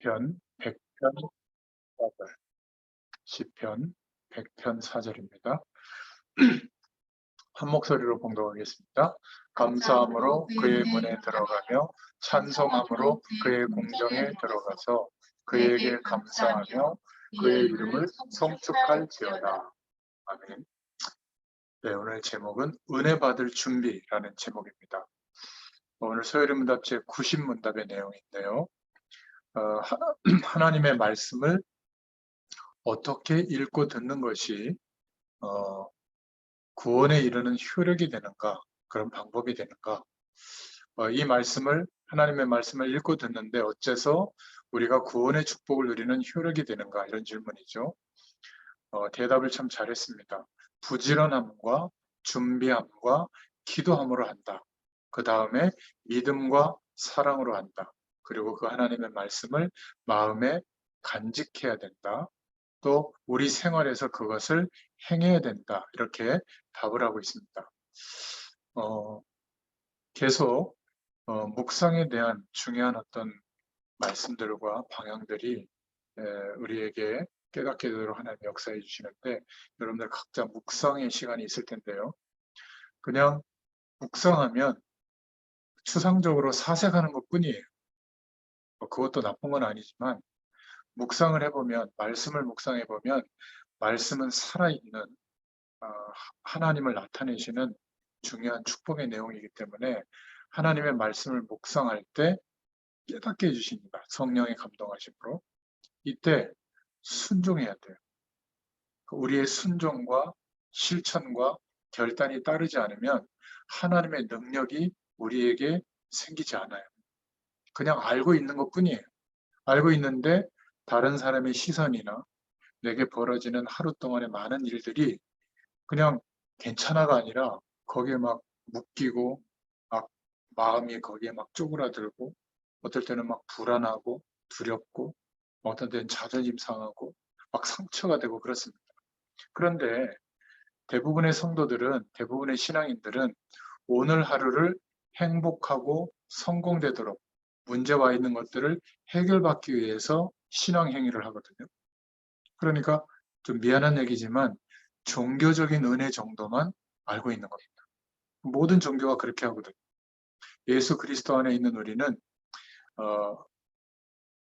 시편 100편 4절. 시편 100편 4절입니다. 한 목소리로 봉독하겠습니다. 감사함으로 그의 문에 들어가며 찬송함으로 그의 공정에 들어가서 그에게 감사하며 그의 이름을 송축할지어다. 아멘. 네, 오늘 제목은 은혜 받을 준비라는 제목입니다. 오늘 소요리문답 제90문답의 내용인데요. 하나님의 말씀을 어떻게 읽고 듣는 것이 구원에 이르는 효력이 되는가, 그런 방법이 되는가. 이 말씀을, 하나님의 말씀을 읽고 듣는데 어째서 우리가 구원의 축복을 누리는 효력이 되는가, 이런 질문이죠. 대답을 참 잘했습니다. 부지런함과 준비함과 기도함으로 한다. 그 다음에 믿음과 사랑으로 한다. 그리고 그 하나님의 말씀을 마음에 간직해야 된다. 또 우리 생활에서 그것을 행해야 된다. 이렇게 답을 하고 있습니다. 계속 묵상에 대한 중요한 어떤 말씀들과 방향들이 우리에게 깨닫게 되도록 하나님 역사해 주시는데, 여러분들 각자 묵상의 시간이 있을 텐데요. 그냥 묵상하면 추상적으로 사색하는 것뿐이에요. 그것도 나쁜 건 아니지만 묵상을 해보면, 말씀을 묵상해 보면 말씀은 살아있는 하나님을 나타내시는 중요한 축복의 내용이기 때문에 하나님의 말씀을 묵상할 때 깨닫게 해주십니다. 성령의 감동하심으로. 이때 순종해야 돼요. 우리의 순종과 실천과 결단이 따르지 않으면 하나님의 능력이 우리에게 생기지 않아요. 그냥 알고 있는 것뿐이에요. 알고 있는데 다른 사람의 시선이나 내게 벌어지는 하루 동안의 많은 일들이 그냥 괜찮아가 아니라 거기에 막 묶이고 막 마음이 거기에 막 쪼그라들고 어떨 때는 막 불안하고 두렵고 어떤 때는 자존심 상하고 막 상처가 되고 그렇습니다. 그런데 대부분의 성도들은, 대부분의 신앙인들은 오늘 하루를 행복하고 성공되도록 문제와 있는 것들을 해결받기 위해서 신앙 행위를 하거든요. 그러니까 좀 미안한 얘기지만 종교적인 은혜 정도만 알고 있는 겁니다. 모든 종교가 그렇게 하거든요. 예수 그리스도 안에 있는 우리는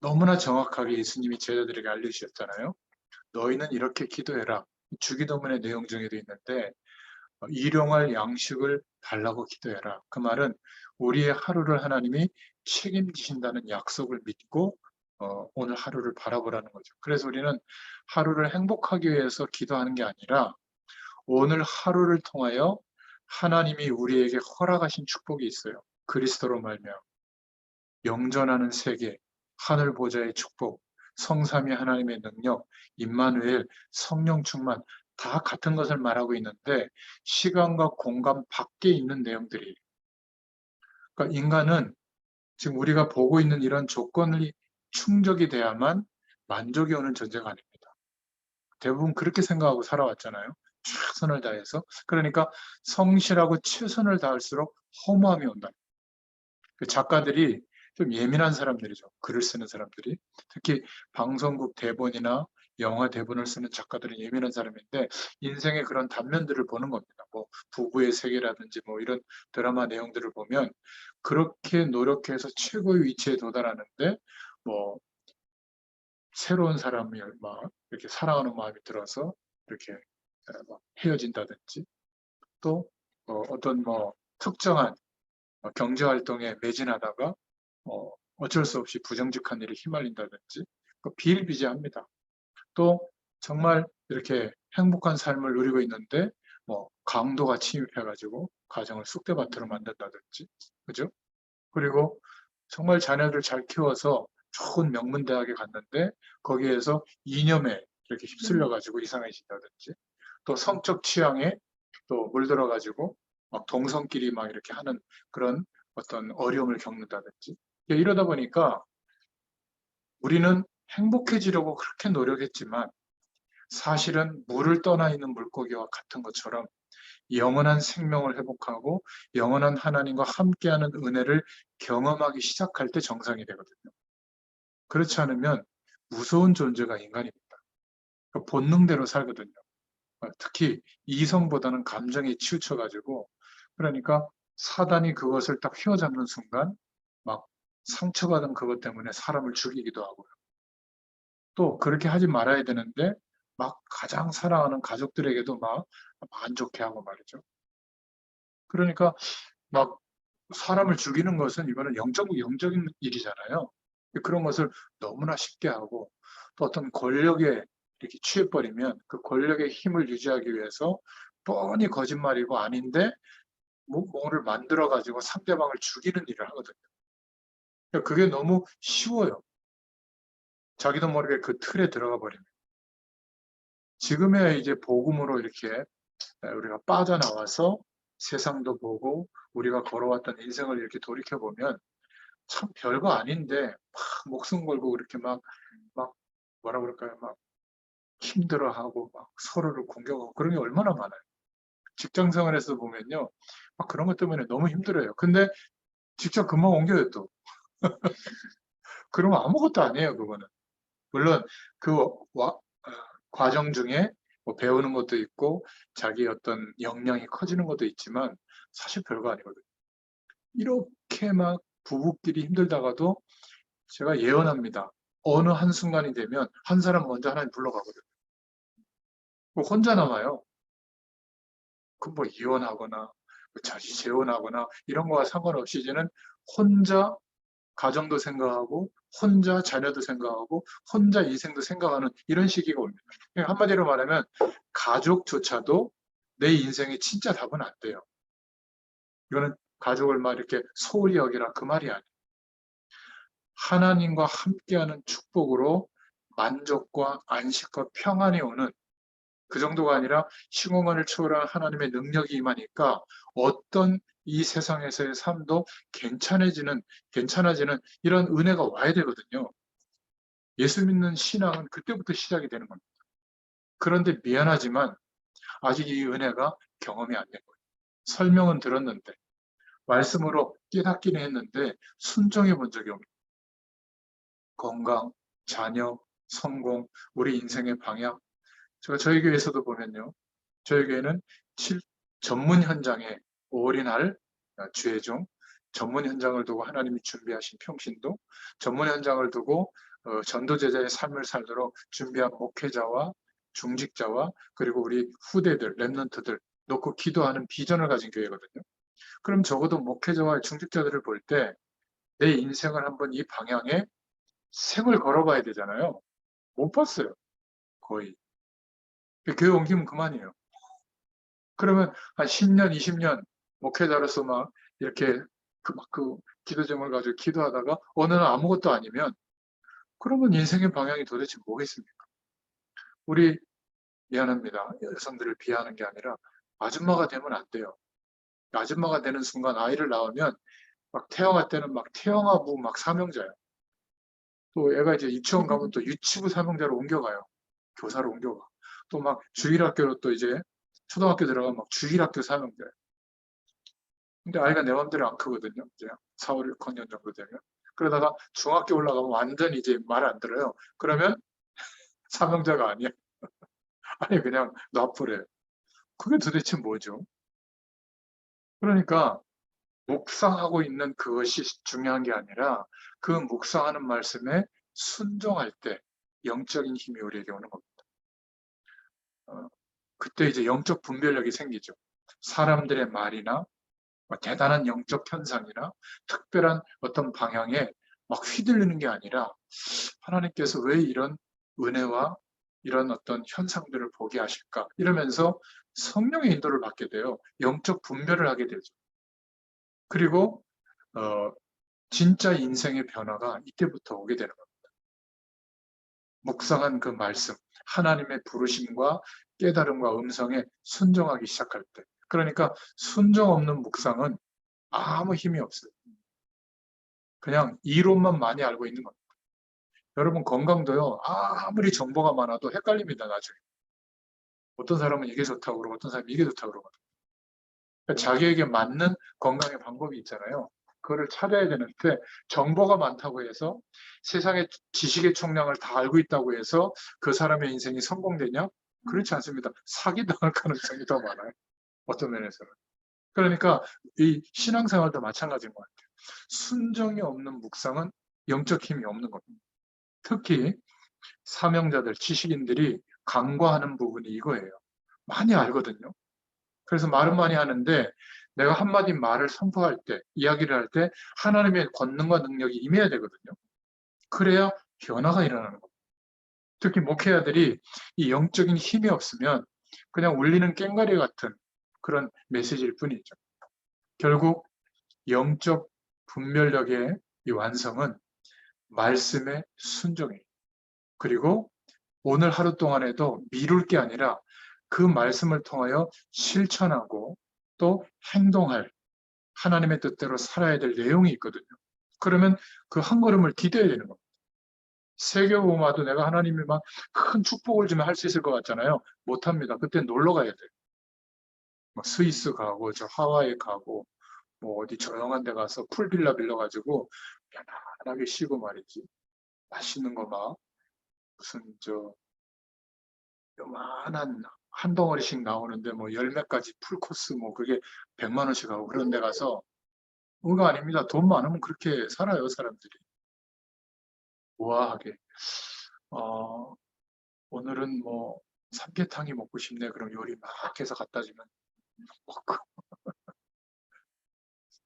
너무나 정확하게 예수님이 제자들에게 알려주셨잖아요. 너희는 이렇게 기도해라. 주기도문의 내용 중에도 있는데 일용할 양식을 달라고 기도해라. 그 말은 우리의 하루를 하나님이 책임지신다는 약속을 믿고 오늘 하루를 바라보라는 거죠. 그래서 우리는 하루를 행복하기 위해서 기도하는 게 아니라 오늘 하루를 통하여 하나님이 우리에게 허락하신 축복이 있어요. 그리스도로 말미암아 영전하는 세계, 하늘 보좌의 축복, 성삼위 하나님의 능력, 임마누엘, 성령 충만, 다 같은 것을 말하고 있는데 시간과 공간 밖에 있는 내용들이, 그러니까 인간은 지금 우리가 보고 있는 이런 조건이 충족이 돼야만 만족이 오는 존재가 아닙니다. 대부분 그렇게 생각하고 살아왔잖아요. 최선을 다해서. 그러니까 성실하고 최선을 다할수록 허무함이 온다. 그 작가들이 좀 예민한 사람들이죠. 글을 쓰는 사람들이. 특히 방송국 대본이나 영화 대본을 쓰는 작가들은 예민한 사람인데 인생의 그런 단면들을 보는 겁니다. 뭐 부부의 세계라든지 뭐 이런 드라마 내용들을 보면 그렇게 노력해서 최고의 위치에 도달하는데 뭐 새로운 사람을 막 이렇게 사랑하는 마음이 들어서 이렇게 막 헤어진다든지 또 어떤 뭐 특정한 경제 활동에 매진하다가 어쩔 수 없이 부정직한 일에 휘말린다든지 비일비재합니다. 또 정말 이렇게 행복한 삶을 누리고 있는데 뭐 강도가 침입해가지고 가정을 쑥대밭으로 만든다든지, 그죠? 그리고 정말 자녀들 잘 키워서 좋은 명문대학에 갔는데 거기에서 이념에 이렇게 휩쓸려가지고 이상해진다든지, 또 성적 취향에 또 물들어가지고 막 동성끼리 막 이렇게 하는 그런 어떤 어려움을 겪는다든지, 이러다 보니까 우리는 행복해지려고 그렇게 노력했지만 사실은 물을 떠나 있는 물고기와 같은 것처럼 영원한 생명을 회복하고 영원한 하나님과 함께하는 은혜를 경험하기 시작할 때 정상이 되거든요. 그렇지 않으면 무서운 존재가 인간입니다. 그러니까 본능대로 살거든요. 특히 이성보다는 감정에 치우쳐가지고, 그러니까 사단이 그것을 딱 휘어잡는 순간 막 상처받은 그것 때문에 사람을 죽이기도 하고요. 또 그렇게 하지 말아야 되는데 막 가장 사랑하는 가족들에게도 막 안 좋게 하고 말이죠. 그러니까 막 사람을 죽이는 것은 이거는 영적인 일이잖아요. 그런 것을 너무나 쉽게 하고, 또 어떤 권력에 이렇게 취해버리면 그 권력의 힘을 유지하기 위해서 뻔히 거짓말이고 아닌데 뭐를 만들어 가지고 상대방을 죽이는 일을 하거든요. 그러니까 그게 너무 쉬워요. 자기도 모르게 그 틀에 들어가 버리면. 지금의 이제 복음으로 이렇게 우리가 빠져나와서 세상도 보고 우리가 걸어왔던 인생을 이렇게 돌이켜 보면 참 별거 아닌데 막 목숨 걸고 그렇게 막 뭐라 그럴까요? 막 힘들어하고 막 서로를 공격하고 그런 게 얼마나 많아요. 직장 생활에서 보면요. 막 그런 것 때문에 너무 힘들어요. 근데 직접 금방 옮겨요 또. 그러면 아무것도 아니에요 그거는. 물론 그 과정 중에 뭐 배우는 것도 있고 자기 어떤 역량이 커지는 것도 있지만 사실 별거 아니거든요. 이렇게 막 부부끼리 힘들다가도 제가 예언합니다. 어느 한순간이 되면 한 사람 먼저 하나님 불러가거든요. 뭐 혼자 남아요. 그 뭐 이혼하거나 뭐 자식 재혼하거나 이런 거와 상관없이 이제는 혼자 가정도 생각하고 혼자 자녀도 생각하고 혼자 인생도 생각하는 이런 시기가 옵니다. 그러니까 한마디로 말하면 가족조차도 내 인생의 진짜 답은 안 돼요. 이거는 가족을 막 이렇게 소홀히 여기라 그 말이 아니에요. 하나님과 함께하는 축복으로 만족과 안식과 평안이 오는 그 정도가 아니라 시공간을 초월한 하나님의 능력이 임하니까 어떤 이 세상에서의 삶도 괜찮아지는 이런 은혜가 와야 되거든요. 예수 믿는 신앙은 그때부터 시작이 되는 겁니다. 그런데 미안하지만 아직 이 은혜가 경험이 안 된 거예요. 설명은 들었는데, 말씀으로 깨닫기는 했는데 순종해 본 적이 없는 건강, 자녀, 성공, 우리 인생의 방향. 제가 저희 교회에서도 보면요. 저희 교회는 전문 현장에 올인할 주의종, 전문 현장을 두고 하나님이 준비하신 평신도, 전문 현장을 두고 전도제자의 삶을 살도록 준비한 목회자와 중직자와 그리고 우리 후대들, 랩런트들 놓고 기도하는 비전을 가진 교회거든요. 그럼 적어도 목회자와 중직자들을 볼 때 내 인생을 한번 이 방향에 생을 걸어봐야 되잖아요. 못 봤어요. 거의. 교회 옮기면 그만이에요. 그러면 한 10년, 20년 목회자로서 막 이렇게 그 기도 제목을 가지고 기도하다가 어느 날 아무것도 아니면 그러면 인생의 방향이 도대체 뭐겠습니까? 우리 미안합니다. 여성들을 비하하는 게 아니라 아줌마가 되면 안 돼요. 아줌마가 되는 순간 아이를 낳으면 막 태어날 때는 막 태영아부 막 사명자예요. 또 애가 이제 유치원 가면 또 유치부 사명자로 옮겨가요. 교사로 옮겨가. 또 막 주일학교로 또 이제 초등학교 들어가면 막 주일학교 사명자예요. 근데 아이가 내 맘대로 안 크거든요. 이제 4, 5, 6학년 정도 되면. 그러다가 중학교 올라가면 완전 이제 말 안 들어요. 그러면 사명자가 아니야. 아니 그냥 놔버려요. 그게 도대체 뭐죠? 그러니까 묵상하고 있는 그것이 중요한 게 아니라 그 묵상하는 말씀에 순종할 때 영적인 힘이 우리에게 오는 겁니다. 그때 이제 영적 분별력이 생기죠. 사람들의 말이나 대단한 영적 현상이나 특별한 어떤 방향에 막 휘둘리는 게 아니라 하나님께서 왜 이런 은혜와 이런 어떤 현상들을 보게 하실까? 이러면서 성령의 인도를 받게 돼요. 영적 분별을 하게 되죠. 그리고 진짜 인생의 변화가 이때부터 오게 되는 겁니다. 묵상한 그 말씀, 하나님의 부르심과 깨달음과 음성에 순종하기 시작할 때. 그러니까 순종 없는 묵상은 아무 힘이 없어요. 그냥 이론만 많이 알고 있는 겁니다. 여러분 건강도요. 아무리 정보가 많아도 헷갈립니다. 나중에. 어떤 사람은 이게 좋다고 그러고 어떤 사람은 이게 좋다고 그러거든요. 그러니까 자기에게 맞는 건강의 방법이 있잖아요. 그거를 찾아야 되는데 정보가 많다고 해서 세상의 지식의 총량을 다 알고 있다고 해서 그 사람의 인생이 성공되냐? 그렇지 않습니다. 사기당할 가능성이 더 많아요. 어떤 면에서는. 그러니까 이 신앙생활도 마찬가지인 것 같아요. 순정이 없는 묵상은 영적 힘이 없는 겁니다. 특히 사명자들, 지식인들이 간과하는 부분이 이거예요. 많이 알거든요. 그래서 말은 많이 하는데 내가 한마디 말을 선포할 때, 이야기를 할 때 하나님의 권능과 능력이 임해야 되거든요. 그래야 변화가 일어나는 겁니다. 특히 목회자들이 이 영적인 힘이 없으면 그냥 울리는 꽹과리 같은 그런 메시지일 뿐이죠. 결국 영적 분별력의 이 완성은 말씀의 순종이에요. 그리고 오늘 하루 동안에도 미룰 게 아니라 그 말씀을 통하여 실천하고 또 행동할 하나님의 뜻대로 살아야 될 내용이 있거든요. 그러면 그 한 걸음을 디뎌야 되는 겁니다. 세계보험화도 내가 하나님이 막 큰 축복을 주면 할 수 있을 것 같잖아요. 못합니다. 그때 놀러 가야 돼요. 뭐 스위스 가고 저 하와이 가고 뭐 어디 조용한 데 가서 풀빌라 빌려가지고 편안하게 쉬고 말이지. 맛있는 거 막 무슨 저 요만한 한 덩어리씩 나오는데 뭐 열 몇 가지 풀코스 뭐 그게 100만 원씩 하고 그런 데 가서 그거 아닙니다. 돈 많으면 그렇게 살아요, 사람들이. 우아하게. 어, 오늘은 뭐 삼계탕이 먹고 싶네. 그럼 요리 막 해서 갖다 주면 먹고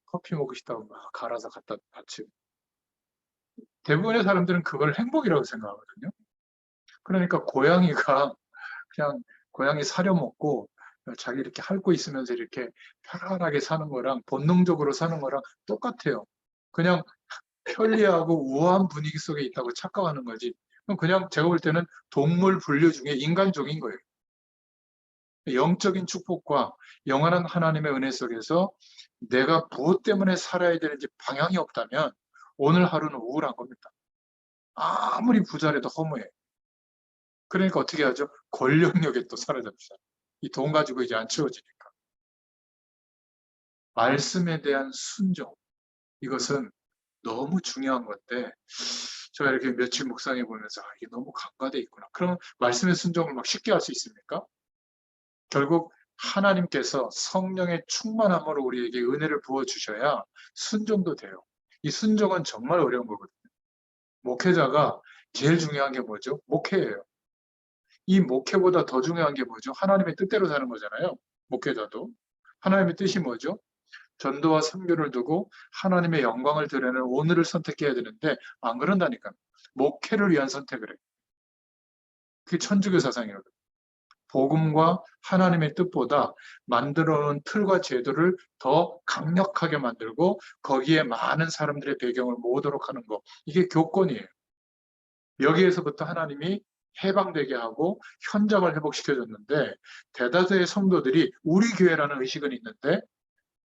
커피 먹고 싶다고 막 갈아서 갖다 바치고. 대부분의 사람들은 그걸 행복이라고 생각하거든요. 그러니까 고양이가 그냥 고양이 사료 먹고 자기 이렇게 핥고 있으면서 이렇게 편안하게 사는 거랑 본능적으로 사는 거랑 똑같아요. 그냥 편리하고 우아한 분위기 속에 있다고 착각하는 거지. 그냥 제가 볼 때는 동물 분류 중에 인간적인 거예요. 영적인 축복과 영원한 하나님의 은혜 속에서 내가 무엇 때문에 살아야 되는지 방향이 없다면 오늘 하루는 우울한 겁니다. 아무리 부자라도 허무해. 그러니까 어떻게 하죠? 권력력에 또 사로잡히잖아요. 이 돈 가지고 이제 안 채워지니까. 말씀에 대한 순종. 이것은 너무 중요한 건데 제가 이렇게 며칠 묵상해 보면서 이게 너무 간과돼 있구나. 그럼 말씀의 순종을 막 쉽게 할 수 있습니까? 결국 하나님께서 성령의 충만함으로 우리에게 은혜를 부어주셔야 순종도 돼요. 이 순종은 정말 어려운 거거든요. 목회자가 제일 중요한 게 뭐죠? 목회예요. 이 목회보다 더 중요한 게 뭐죠? 하나님의 뜻대로 사는 거잖아요. 목회자도. 하나님의 뜻이 뭐죠? 전도와 선교를 두고 하나님의 영광을 드러내는 오늘을 선택해야 되는데 안 그런다니까. 목회를 위한 선택을 해요. 그게 천주교 사상이거든요. 복음과 하나님의 뜻보다 만들어 놓은 틀과 제도를 더 강력하게 만들고 거기에 많은 사람들의 배경을 모으도록 하는 거. 이게 교권이에요. 여기에서부터 하나님이 해방되게 하고 현장을 회복시켜줬는데 대다수의 성도들이 우리 교회라는 의식은 있는데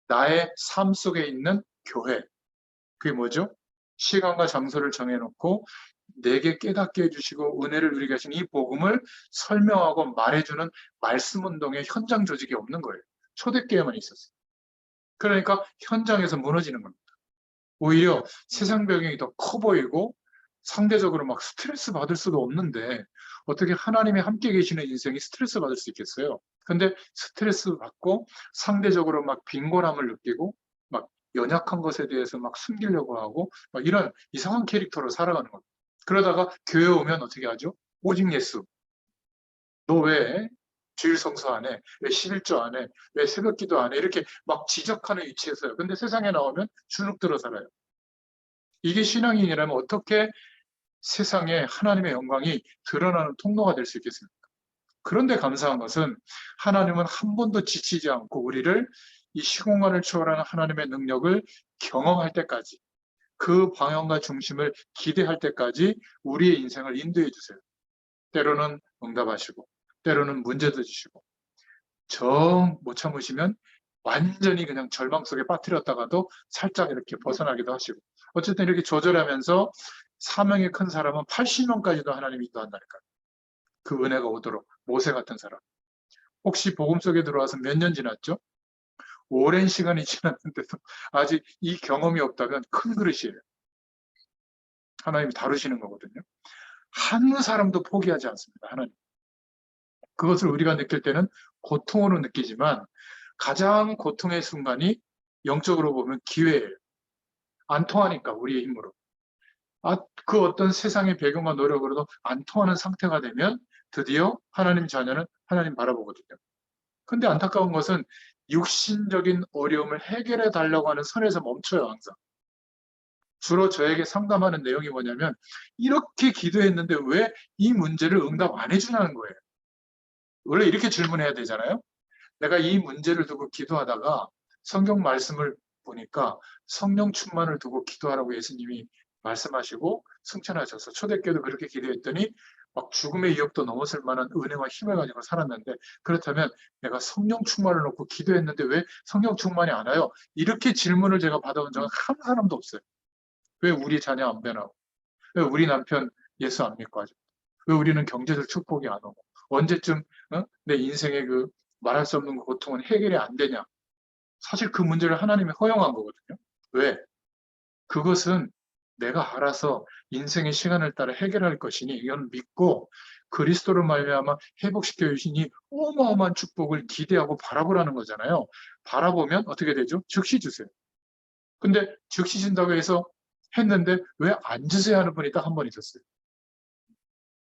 나의 삶 속에 있는 교회. 그게 뭐죠? 시간과 장소를 정해놓고 내게 깨닫게 해주시고 은혜를 누리게 하신 이 복음을 설명하고 말해주는 말씀 운동의 현장 조직이 없는 거예요. 초대교회만 있었어요. 그러니까 현장에서 무너지는 겁니다. 오히려 세상 배경이 더 커 보이고 상대적으로 막 스트레스 받을 수도 없는데 어떻게 하나님이 함께 계시는 인생이 스트레스 받을 수 있겠어요? 근데 스트레스 받고 상대적으로 막 빈곤함을 느끼고 막 연약한 것에 대해서 막 숨기려고 하고 막 이런 이상한 캐릭터로 살아가는 겁니다. 그러다가 교회 오면 어떻게 하죠? 오직 예수. 너 왜 주일 성수 안 해? 왜 11조 안 해? 왜 새벽 기도 안 해? 이렇게 막 지적하는 위치에서요. 근데 세상에 나오면 주눅 들어 살아요. 이게 신앙인이라면 어떻게 세상에 하나님의 영광이 드러나는 통로가 될 수 있겠습니까? 그런데 감사한 것은 하나님은 한 번도 지치지 않고 우리를 이 시공간을 초월하는 하나님의 능력을 경험할 때까지 그 방향과 중심을 기대할 때까지 우리의 인생을 인도해 주세요. 때로는 응답하시고 때로는 문제도 주시고 정 못 참으시면 완전히 그냥 절망 속에 빠뜨렸다가도 살짝 이렇게 벗어나기도 하시고 어쨌든 이렇게 조절하면서 사명이 큰 사람은 80년까지도 하나님이 인도한다니까요. 그 은혜가 오도록 모세 같은 사람. 혹시 복음 속에 들어와서 몇 년 지났죠? 오랜 시간이 지났는데도 아직 이 경험이 없다면 큰 그릇이에요. 하나님이 다루시는 거거든요. 한 사람도 포기하지 않습니다. 하나님. 그것을 우리가 느낄 때는 고통으로 느끼지만 가장 고통의 순간이 영적으로 보면 기회예요. 안 통하니까 우리의 힘으로. 그 어떤 세상의 배경과 노력으로도 안 통하는 상태가 되면 드디어 하나님 자녀는 하나님 바라보거든요. 근데 안타까운 것은 육신적인 어려움을 해결해 달라고 하는 선에서 멈춰요, 항상. 주로 저에게 상담하는 내용이 뭐냐면 이렇게 기도했는데 왜 이 문제를 응답 안 해주냐는 거예요. 원래 이렇게 질문해야 되잖아요. 내가 이 문제를 두고 기도하다가 성경 말씀을 보니까 성령 충만을 두고 기도하라고 예수님이 말씀하시고 승천하셔서 초대교도 그렇게 기도했더니 막 죽음의 위협도 넘어설 만한 은혜와 힘을 가지고 살았는데 그렇다면 내가 성령 충만을 놓고 기도했는데 왜 성령 충만이 안 와요? 이렇게 질문을 제가 받아온 적은 한 사람도 없어요. 왜 우리 자녀 안 변하고 왜 우리 남편 예수 안 믿고 하죠? 왜 우리는 경제적 축복이 안 오고 언제쯤 내 인생의 그 말할 수 없는 고통은 해결이 안 되냐? 사실 그 문제를 하나님이 허용한 거거든요. 왜? 그것은 내가 알아서 인생의 시간을 따라 해결할 것이니 이건 믿고 그리스도로 말미암아 회복시켜 주시니 어마어마한 축복을 기대하고 바라보라는 거잖아요. 바라보면 어떻게 되죠? 즉시 주세요. 근데 즉시 준다고 해서 했는데 왜 안 주세요 하는 분이 딱 한 번 있었어요.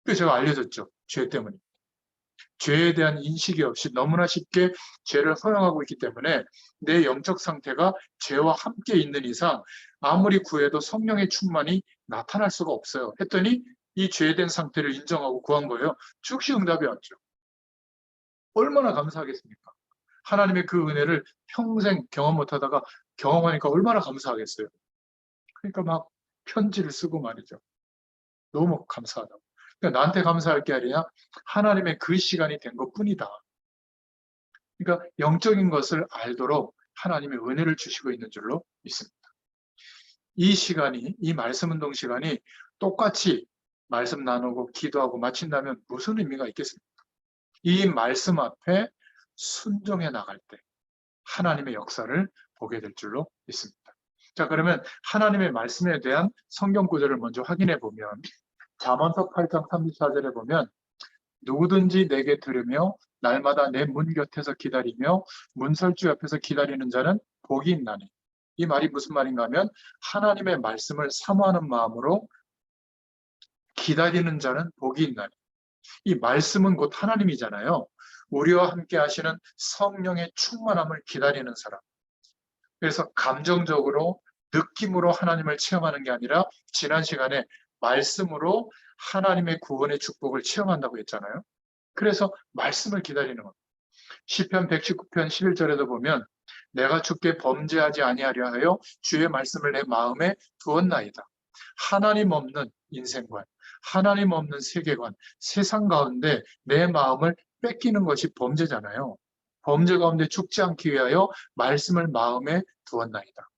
그래서 제가 알려줬죠. 죄 때문에. 죄에 대한 인식이 없이 너무나 쉽게 죄를 허용하고 있기 때문에 내 영적 상태가 죄와 함께 있는 이상 아무리 구해도 성령의 충만이 나타날 수가 없어요. 했더니 이 죄된 상태를 인정하고 구한 거예요. 즉시 응답이 왔죠. 얼마나 감사하겠습니까? 하나님의 그 은혜를 평생 경험 못하다가 경험하니까 얼마나 감사하겠어요. 그러니까 막 편지를 쓰고 말이죠. 너무 감사하다고. 그러니까 나한테 감사할 게 아니라 하나님의 그 시간이 된 것뿐이다. 그러니까 영적인 것을 알도록 하나님의 은혜를 주시고 있는 줄로 믿습니다. 이 시간이, 이 말씀 운동 시간이 똑같이 말씀 나누고 기도하고 마친다면 무슨 의미가 있겠습니까? 이 말씀 앞에 순종해 나갈 때 하나님의 역사를 보게 될 줄로 믿습니다. 자, 그러면 하나님의 말씀에 대한 성경 구절을 먼저 확인해 보면 잠언서 8장 34절에 보면 누구든지 내게 들으며 날마다 내 문 곁에서 기다리며 문설주 옆에서 기다리는 자는 복이 있나니. 이 말이 무슨 말인가 하면 하나님의 말씀을 사모하는 마음으로 기다리는 자는 복이 있나니. 이 말씀은 곧 하나님이잖아요. 우리와 함께 하시는 성령의 충만함을 기다리는 사람. 그래서 감정적으로 느낌으로 하나님을 체험하는 게 아니라 지난 시간에 말씀으로 하나님의 구원의 축복을 체험한다고 했잖아요. 그래서 말씀을 기다리는 겁니다. 시편 119편 11절에도 보면 내가 주께 범죄하지 아니하려 하여 주의 말씀을 내 마음에 두었나이다. 하나님 없는 인생관, 하나님 없는 세계관, 세상 가운데 내 마음을 뺏기는 것이 범죄잖아요. 범죄 가운데 죽지 않기 위하여 말씀을 마음에 두었나이다.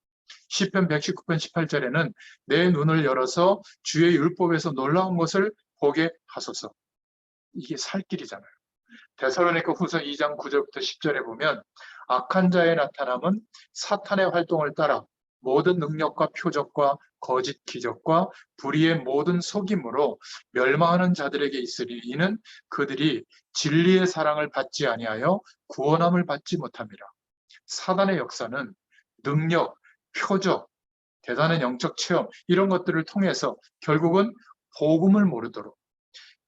시편 119편 18절에는 내 눈을 열어서 주의 율법에서 놀라운 것을 보게 하소서. 이게 살 길이잖아요. 데살로니가 후서 2장 9절부터 10절에 보면 악한 자의 나타남은 사탄의 활동을 따라 모든 능력과 표적과 거짓 기적과 불의의 모든 속임으로 멸망하는 자들에게 있으니 이는 그들이 진리의 사랑을 받지 아니하여 구원함을 받지 못함이라. 사단의 역사는 능력, 표적, 대단한 영적 체험 이런 것들을 통해서 결국은 복음을 모르도록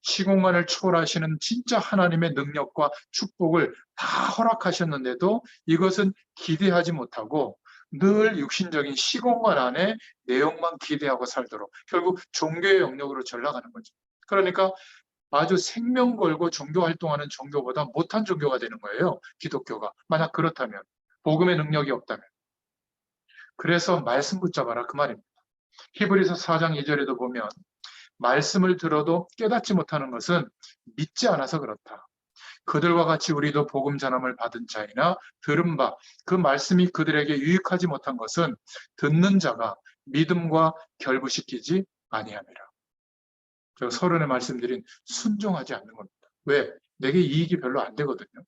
시공간을 초월하시는 진짜 하나님의 능력과 축복을 다 허락하셨는데도 이것은 기대하지 못하고 늘 육신적인 시공간 안에 내용만 기대하고 살도록 결국 종교의 영역으로 전락하는 거죠. 그러니까 아주 생명 걸고 종교 활동하는 종교보다 못한 종교가 되는 거예요. 기독교가. 만약 그렇다면 복음의 능력이 없다면. 그래서 말씀 붙잡아라 그 말입니다. 히브리서 4장 2절에도 보면 말씀을 들어도 깨닫지 못하는 것은 믿지 않아서 그렇다. 그들과 같이 우리도 복음 전함을 받은 자이나 들은 바 그 말씀이 그들에게 유익하지 못한 것은 듣는 자가 믿음과 결부시키지 아니함이라. 저 서론에 말씀드린 순종하지 않는 겁니다. 왜? 내게 이익이 별로 안 되거든요.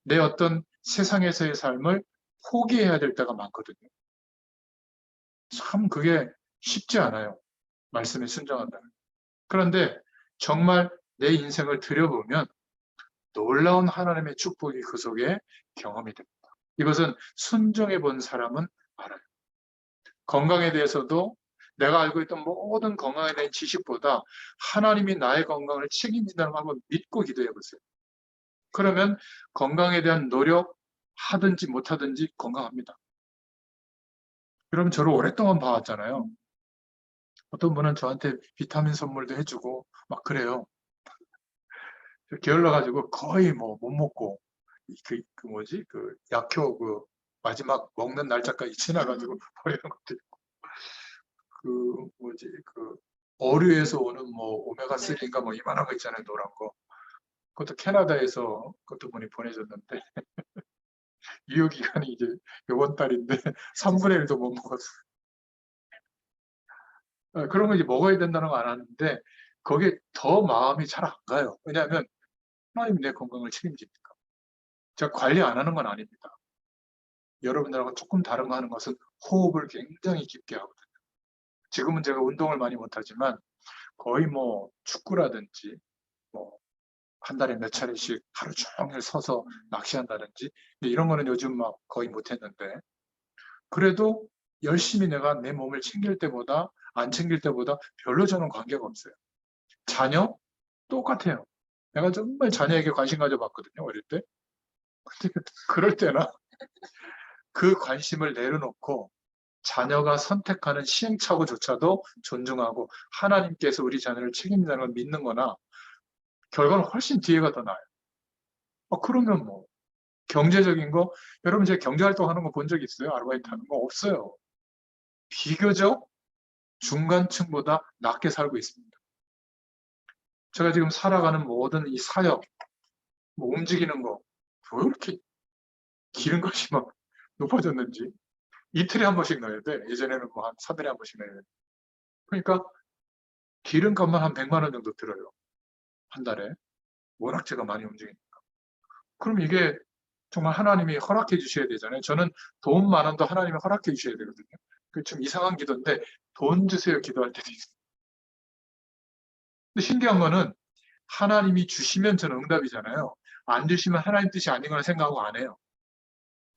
내 어떤 세상에서의 삶을 포기해야 될 때가 많거든요. 참 그게 쉽지 않아요. 말씀에 순종한다는. 그런데 정말 내 인생을 들여보면 놀라운 하나님의 축복이 그 속에 경험이 됩니다. 이것은 순종해 본 사람은 알아요. 건강에 대해서도 내가 알고 있던 모든 건강에 대한 지식보다 하나님이 나의 건강을 책임진다는 걸 한번 믿고 기도해 보세요. 그러면 건강에 대한 노력 하든지 못하든지 건강합니다. 여러분 저를 오랫동안 봐왔잖아요. 어떤 분은 저한테 비타민 선물도 해주고 막 그래요. 게을러가지고 거의 뭐 못 먹고 그 뭐지 그 약효 그 마지막 먹는 날짜까지 지나가지고 버리는 것도 있고 그 뭐지 그 어류에서 오는 뭐 오메가 3인가 뭐 이만한 거 있잖아요 노란 거 그것도 캐나다에서 그것도 분이 보내줬는데 유효기간이 이제 요번 달인데 3분의 1도 못 먹었어요. 그런 거 이제 먹어야 된다는 거 알았는데 거기에 더 마음이 잘 안 가요. 왜냐하면 하나님이 내 건강을 책임지니까. 제가 관리 안 하는 건 아닙니다. 여러분들하고 조금 다른 거 하는 것은 호흡을 굉장히 깊게 하거든요. 지금은 제가 운동을 많이 못하지만 거의 뭐 축구라든지 뭐 한 달에 몇 차례씩 하루 종일 서서 낚시한다든지 이런 거는 요즘 막 거의 못했는데 그래도 열심히 내가 내 몸을 챙길 때보다 안 챙길 때보다 별로 저는 관계가 없어요. 자녀? 똑같아요. 내가 정말 자녀에게 관심 가져봤거든요, 어릴 때. 근데 그럴 때나 그 관심을 내려놓고 자녀가 선택하는 시행착오조차도 존중하고 하나님께서 우리 자녀를 책임진다는 걸 믿는 거나 결과는 훨씬 뒤에가 더 나아요. 그러면 뭐 경제적인 거 여러분 제가 경제활동 하는 거 본 적 있어요? 아르바이트 하는 거 없어요. 비교적 중간층보다 낮게 살고 있습니다. 제가 지금 살아가는 모든 이 사역, 뭐 움직이는 거, 왜 이렇게 기름값이 막 높아졌는지 이틀에 한 번씩 넣어야 돼. 예전에는 뭐 한 3일에 한 번씩 넣어야 돼. 그러니까 기름값만 한 100만 원 정도 들어요. 한 달에. 워낙 제가 많이 움직이니까. 그럼 이게 정말 하나님이 허락해 주셔야 되잖아요. 저는 돈 만 원도 하나님이 허락해 주셔야 되거든요. 그 좀 이상한 기도인데 돈 주세요 기도할 때도 있어요. 근데 신기한 거는 하나님이 주시면 저는 응답이잖아요. 안 주시면 하나님 뜻이 아닌 거라 생각하고 안 해요.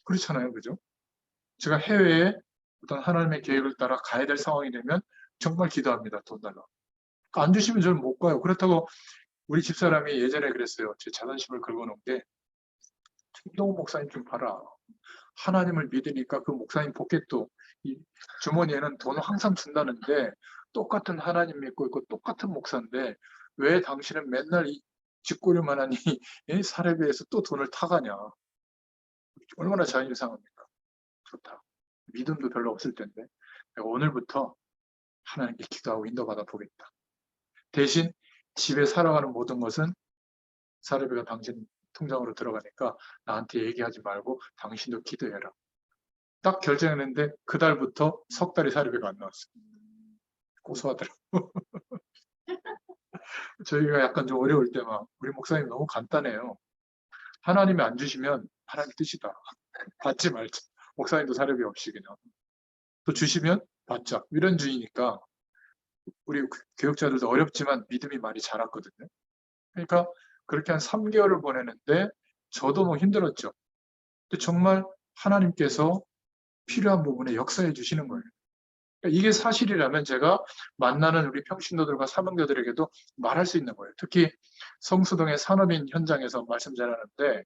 그렇잖아요. 그죠? 제가 해외에 어떤 하나님의 계획을 따라 가야 될 상황이 되면 정말 기도합니다. 돈 달라고. 안 주시면 저는 못 가요. 그렇다고 우리 집사람이 예전에 그랬어요. 제 자존심을 긁어놓은 게 김동훈 목사님 좀 봐라. 하나님을 믿으니까 그 목사님 포켓도 이 주머니에는 돈을 항상 준다는데 똑같은 하나님 믿고 있고 똑같은 목사인데 왜 당신은 맨날 이 쥐꼬리만한 이 사례비에서 또 돈을 타가냐. 얼마나 자존심 상합니까? 좋다. 믿음도 별로 없을 텐데 내가 오늘부터 하나님께 기도하고 인도받아 보겠다. 대신 집에 살아가는 모든 것은 사례비가 당신 통장으로 들어가니까 나한테 얘기하지 말고 당신도 기도해라. 딱 결정했는데 그달부터 석 달이 사례비가 안 나왔어요. 고소하더라고요. 저희가 약간 좀 어려울 때만 우리 목사님 너무 간단해요. 하나님이 안 주시면 하나님 뜻이다. 받지 말자. 목사님도 사례비 없이 그냥. 또 주시면 받자. 이런 주의니까 우리 교육자들도 어렵지만 믿음이 많이 자랐거든요. 그러니까 그렇게 한 3개월을 보내는데 저도 뭐 힘들었죠. 근데 정말 하나님께서 필요한 부분에 역사해 주시는 거예요. 그러니까 이게 사실이라면 제가 만나는 우리 평신도들과 사명자들에게도 말할 수 있는 거예요. 특히 성수동의 산업인 현장에서 말씀 잘하는데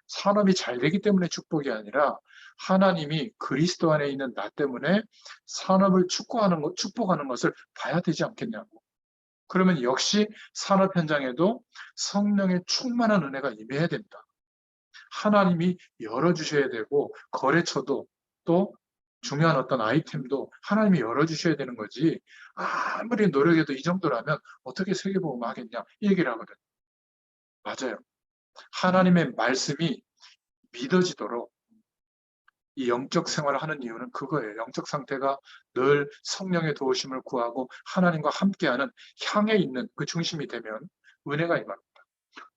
산업이 잘 되기 때문에 축복이 아니라 하나님이 그리스도 안에 있는 나 때문에 산업을 축복하는 것을 봐야 되지 않겠냐고. 그러면 역시 산업 현장에도 성령의 충만한 은혜가 임해야 된다. 하나님이 열어주셔야 되고 거래처도 또 중요한 어떤 아이템도 하나님이 열어주셔야 되는 거지 아무리 노력해도 이 정도라면 어떻게 세계복음 하겠냐 이 얘기를 하거든. 맞아요. 하나님의 말씀이 믿어지도록 이 영적 생활을 하는 이유는 그거예요. 영적 상태가 늘 성령의 도우심을 구하고 하나님과 함께하는 향해 있는 그 중심이 되면 은혜가 임합니다.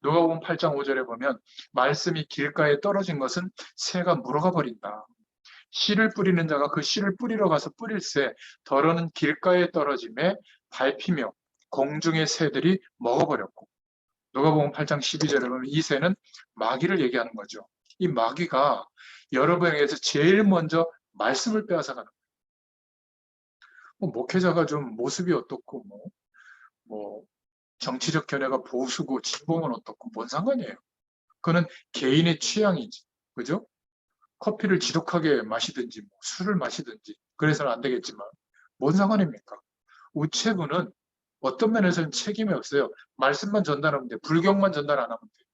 누가복음 8장 5절에 보면 말씀이 길가에 떨어진 것은 새가 물어가 버린다. 씨를 뿌리는 자가 그 씨를 뿌리러 가서 뿌릴새 덜어는 길가에 떨어짐에 밟히며 공중의 새들이 먹어버렸고. 누가복음 8장 12절에 보면 이 새는 마귀를 얘기하는 거죠. 이 마귀가 여러분에게서 제일 먼저 말씀을 빼앗아가는 거예요. 목회자가 좀 모습이 어떻고 뭐 정치적 견해가 보수고 진보는 어떻고 뭔 상관이에요. 그거는 개인의 취향이지. 그죠? 커피를 지독하게 마시든지 술을 마시든지 그래서는 안 되겠지만 뭔 상관입니까? 우체부는 어떤 면에서는 책임이 없어요. 말씀만 전달하면 돼. 불경만 전달 안 하면 돼.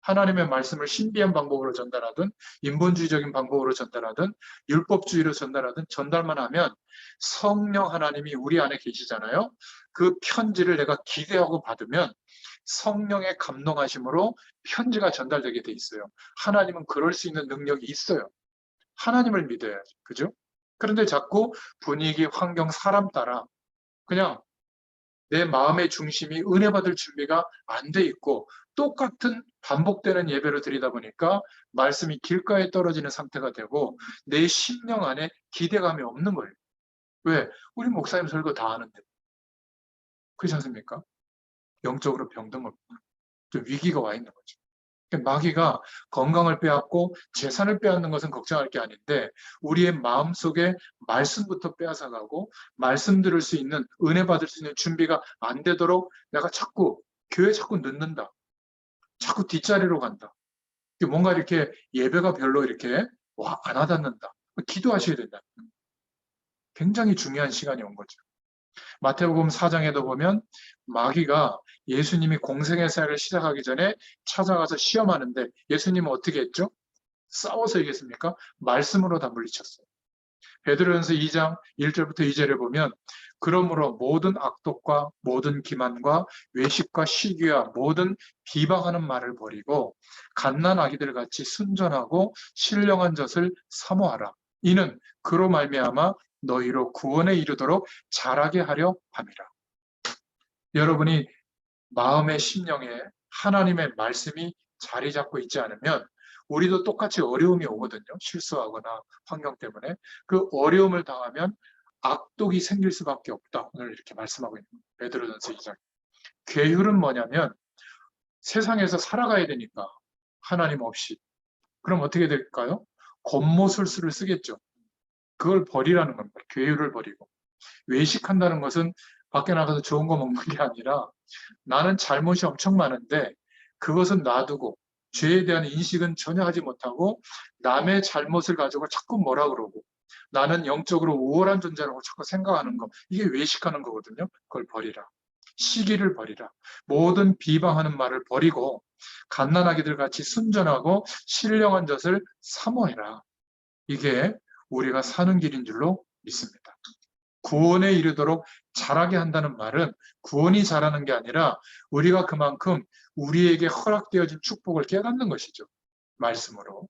하나님의 말씀을 신비한 방법으로 전달하든 인본주의적인 방법으로 전달하든 율법주의로 전달하든 전달만 하면 성령 하나님이 우리 안에 계시잖아요. 그 편지를 내가 기대하고 받으면 성령의 감동하심으로 편지가 전달되게 돼 있어요. 하나님은 그럴 수 있는 능력이 있어요. 하나님을 믿어야지. 그죠? 그런데 자꾸 분위기, 환경, 사람 따라 그냥 내 마음의 중심이 은혜 받을 준비가 안 돼 있고 똑같은 반복되는 예배를 드리다 보니까 말씀이 길가에 떨어지는 상태가 되고 내 심령 안에 기대감이 없는 거예요. 왜? 우리 목사님 설교 다 하는데. 그렇지 않습니까? 영적으로 병든 겁니다. 좀 위기가 와 있는 거죠. 마귀가 건강을 빼앗고 재산을 빼앗는 것은 걱정할 게 아닌데 우리의 마음속에 말씀부터 빼앗아가고 말씀 들을 수 있는 은혜 받을 수 있는 준비가 안 되도록 내가 자꾸 교회 자꾸 늦는다. 자꾸 뒷자리로 간다. 뭔가 이렇게 예배가 별로 이렇게 안 와닿는다. 기도하셔야 된다. 굉장히 중요한 시간이 온 거죠. 마태복음 4장에도 보면 마귀가 예수님이 공생의 사역을 시작하기 전에 찾아가서 시험하는데 예수님은 어떻게 했죠? 싸워서 이겼습니까? 말씀으로 다 물리쳤어요. 베드로전서 2장 1절부터 2절에 보면 그러므로 모든 악독과 모든 기만과 외식과 시기와 모든 비방하는 말을 버리고 갓난 아기들 같이 순전하고 신령한 젖을 사모하라. 이는 그로 말미암아 너희로 구원에 이르도록 자라게 하려 함이라. 여러분이 마음의 심령에 하나님의 말씀이 자리 잡고 있지 않으면 우리도 똑같이 어려움이 오거든요. 실수하거나 환경 때문에. 그 어려움을 당하면 악독이 생길 수밖에 없다. 오늘 이렇게 말씀하고 있는 거예요. 베드로전서 2장. 괴율은 뭐냐면 세상에서 살아가야 되니까 하나님 없이. 그럼 어떻게 될까요? 겉모술수를 쓰겠죠. 그걸 버리라는 겁니다. 괴율을 버리고. 외식한다는 것은 밖에 나가서 좋은 거 먹는 게 아니라 나는 잘못이 엄청 많은데 그것은 놔두고 죄에 대한 인식은 전혀 하지 못하고 남의 잘못을 가지고 자꾸 뭐라 그러고 나는 영적으로 우월한 존재라고 자꾸 생각하는 거. 이게 외식하는 거거든요. 그걸 버리라. 시기를 버리라. 모든 비방하는 말을 버리고 갓난아기들 같이 순전하고 신령한 젖을 사모해라. 이게 우리가 사는 길인 줄로 믿습니다. 구원에 이르도록 자라게 한다는 말은 구원이 자라는 게 아니라 우리가 그만큼 우리에게 허락되어진 축복을 깨닫는 것이죠. 말씀으로.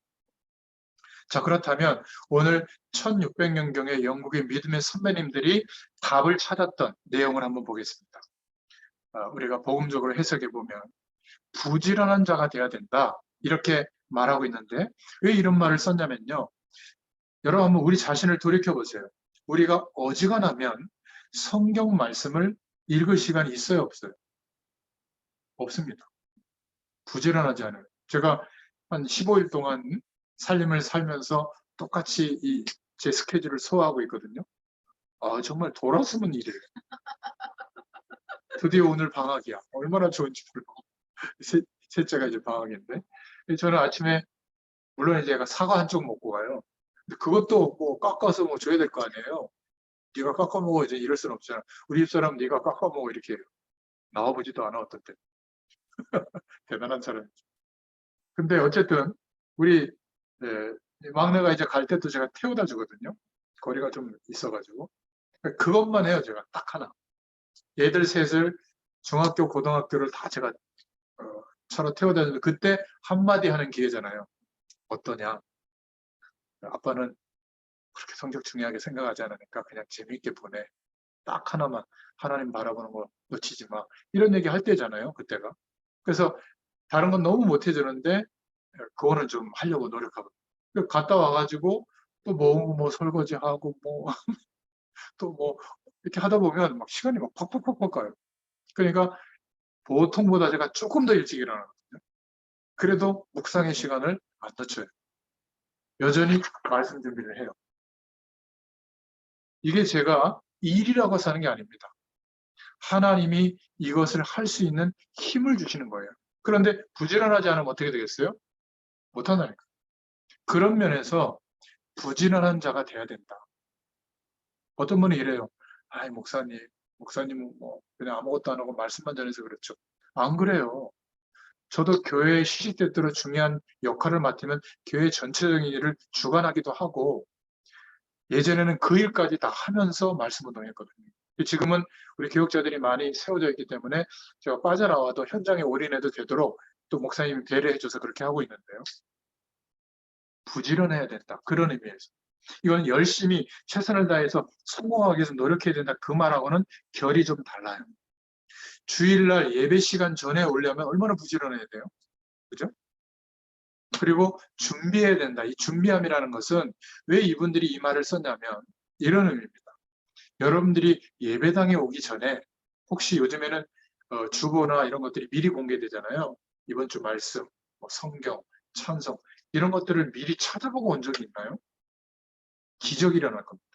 자, 그렇다면 오늘 1600년경의 영국의 믿음의 선배님들이 답을 찾았던 내용을 한번 보겠습니다. 우리가 복음적으로 해석해 보면 부지런한 자가 되어야 된다. 이렇게 말하고 있는데 왜 이런 말을 썼냐면요. 여러분 한번 우리 자신을 돌이켜 보세요. 우리가 어지간하면 성경 말씀을 읽을 시간이 있어요, 없어요? 없습니다. 부지런하지 않아요. 제가 한 15일 동안 살림을 살면서 똑같이 제 스케줄을 소화하고 있거든요. 정말 돌아서는 일이에요. 드디어 오늘 방학이야. 얼마나 좋은지 모르고. 셋째가 이제 방학인데. 저는 아침에 물론 이제 제가 사과 한 쪽 먹고 가요. 근데 그것도 뭐 깎아서 뭐 줘야 될 거 아니에요. 네가 깎아 먹어 이제 이럴 수는 없잖아. 우리 집사람 네가 깎아 먹어 이렇게 해요. 나와보지도 않아 어떤 때. 대단한 사람이죠. 근데 어쨌든 우리 막내가 이제 갈 때도 제가 태워다 주거든요. 거리가 좀 있어가지고 그것만 해요. 제가 딱 하나. 얘들 셋을 중학교, 고등학교를 다 제가 차로 태워다 주는데 그때 한마디 하는 기회잖아요. 어떠냐? 아빠는 그렇게 성적 중요하게 생각하지 않으니까 그냥 재미있게 보내. 딱 하나만 하나님 바라보는 거 놓치지 마. 이런 얘기 할 때잖아요. 그때가. 그래서 다른 건 너무 못 해주는데 그거는 좀 하려고 노력하고 갔다 와가지고 또 뭐 설거지하고 또 이렇게 하다 보면 막 시간이 막 팍팍팍팍 가요. 그러니까 보통보다 제가 조금 더 일찍 일어나거든요. 그래도 묵상의 시간을 안 놓쳐요. 여전히 말씀 준비를 해요. 이게 제가 일이라고 사는 게 아닙니다. 하나님이 이것을 할 수 있는 힘을 주시는 거예요. 그런데 부지런하지 않으면 어떻게 되겠어요? 못한다니까. 그런 면에서 부지런한 자가 돼야 된다. 어떤 분이 이래요. 아이, 목사님은 그냥 아무것도 안 하고 말씀만 전해서 그렇죠. 안 그래요. 저도 교회의 시시때때로 중요한 역할을 맡으면 교회 전체적인 일을 주관하기도 하고 예전에는 그 일까지 다 하면서 말씀 운동했거든요. 지금은 우리 교육자들이 많이 세워져 있기 때문에 제가 빠져나와도 현장에 올인해도 되도록 또 목사님이 배려해줘서 그렇게 하고 있는데요. 부지런해야 된다. 그런 의미에서. 이건 열심히 최선을 다해서 성공하기 위해서 노력해야 된다. 그 말하고는 결이 좀 달라요. 주일날 예배 시간 전에 오려면 얼마나 부지런해야 돼요? 그죠? 그리고 준비해야 된다. 이 준비함이라는 것은 왜 이분들이 이 말을 썼냐면 이런 의미입니다. 여러분들이 예배당에 오기 전에 혹시 요즘에는 주보나 이런 것들이 미리 공개되잖아요. 이번 주 말씀, 성경, 찬송 이런 것들을 미리 찾아보고 온 적이 있나요? 기적이 일어날 겁니다.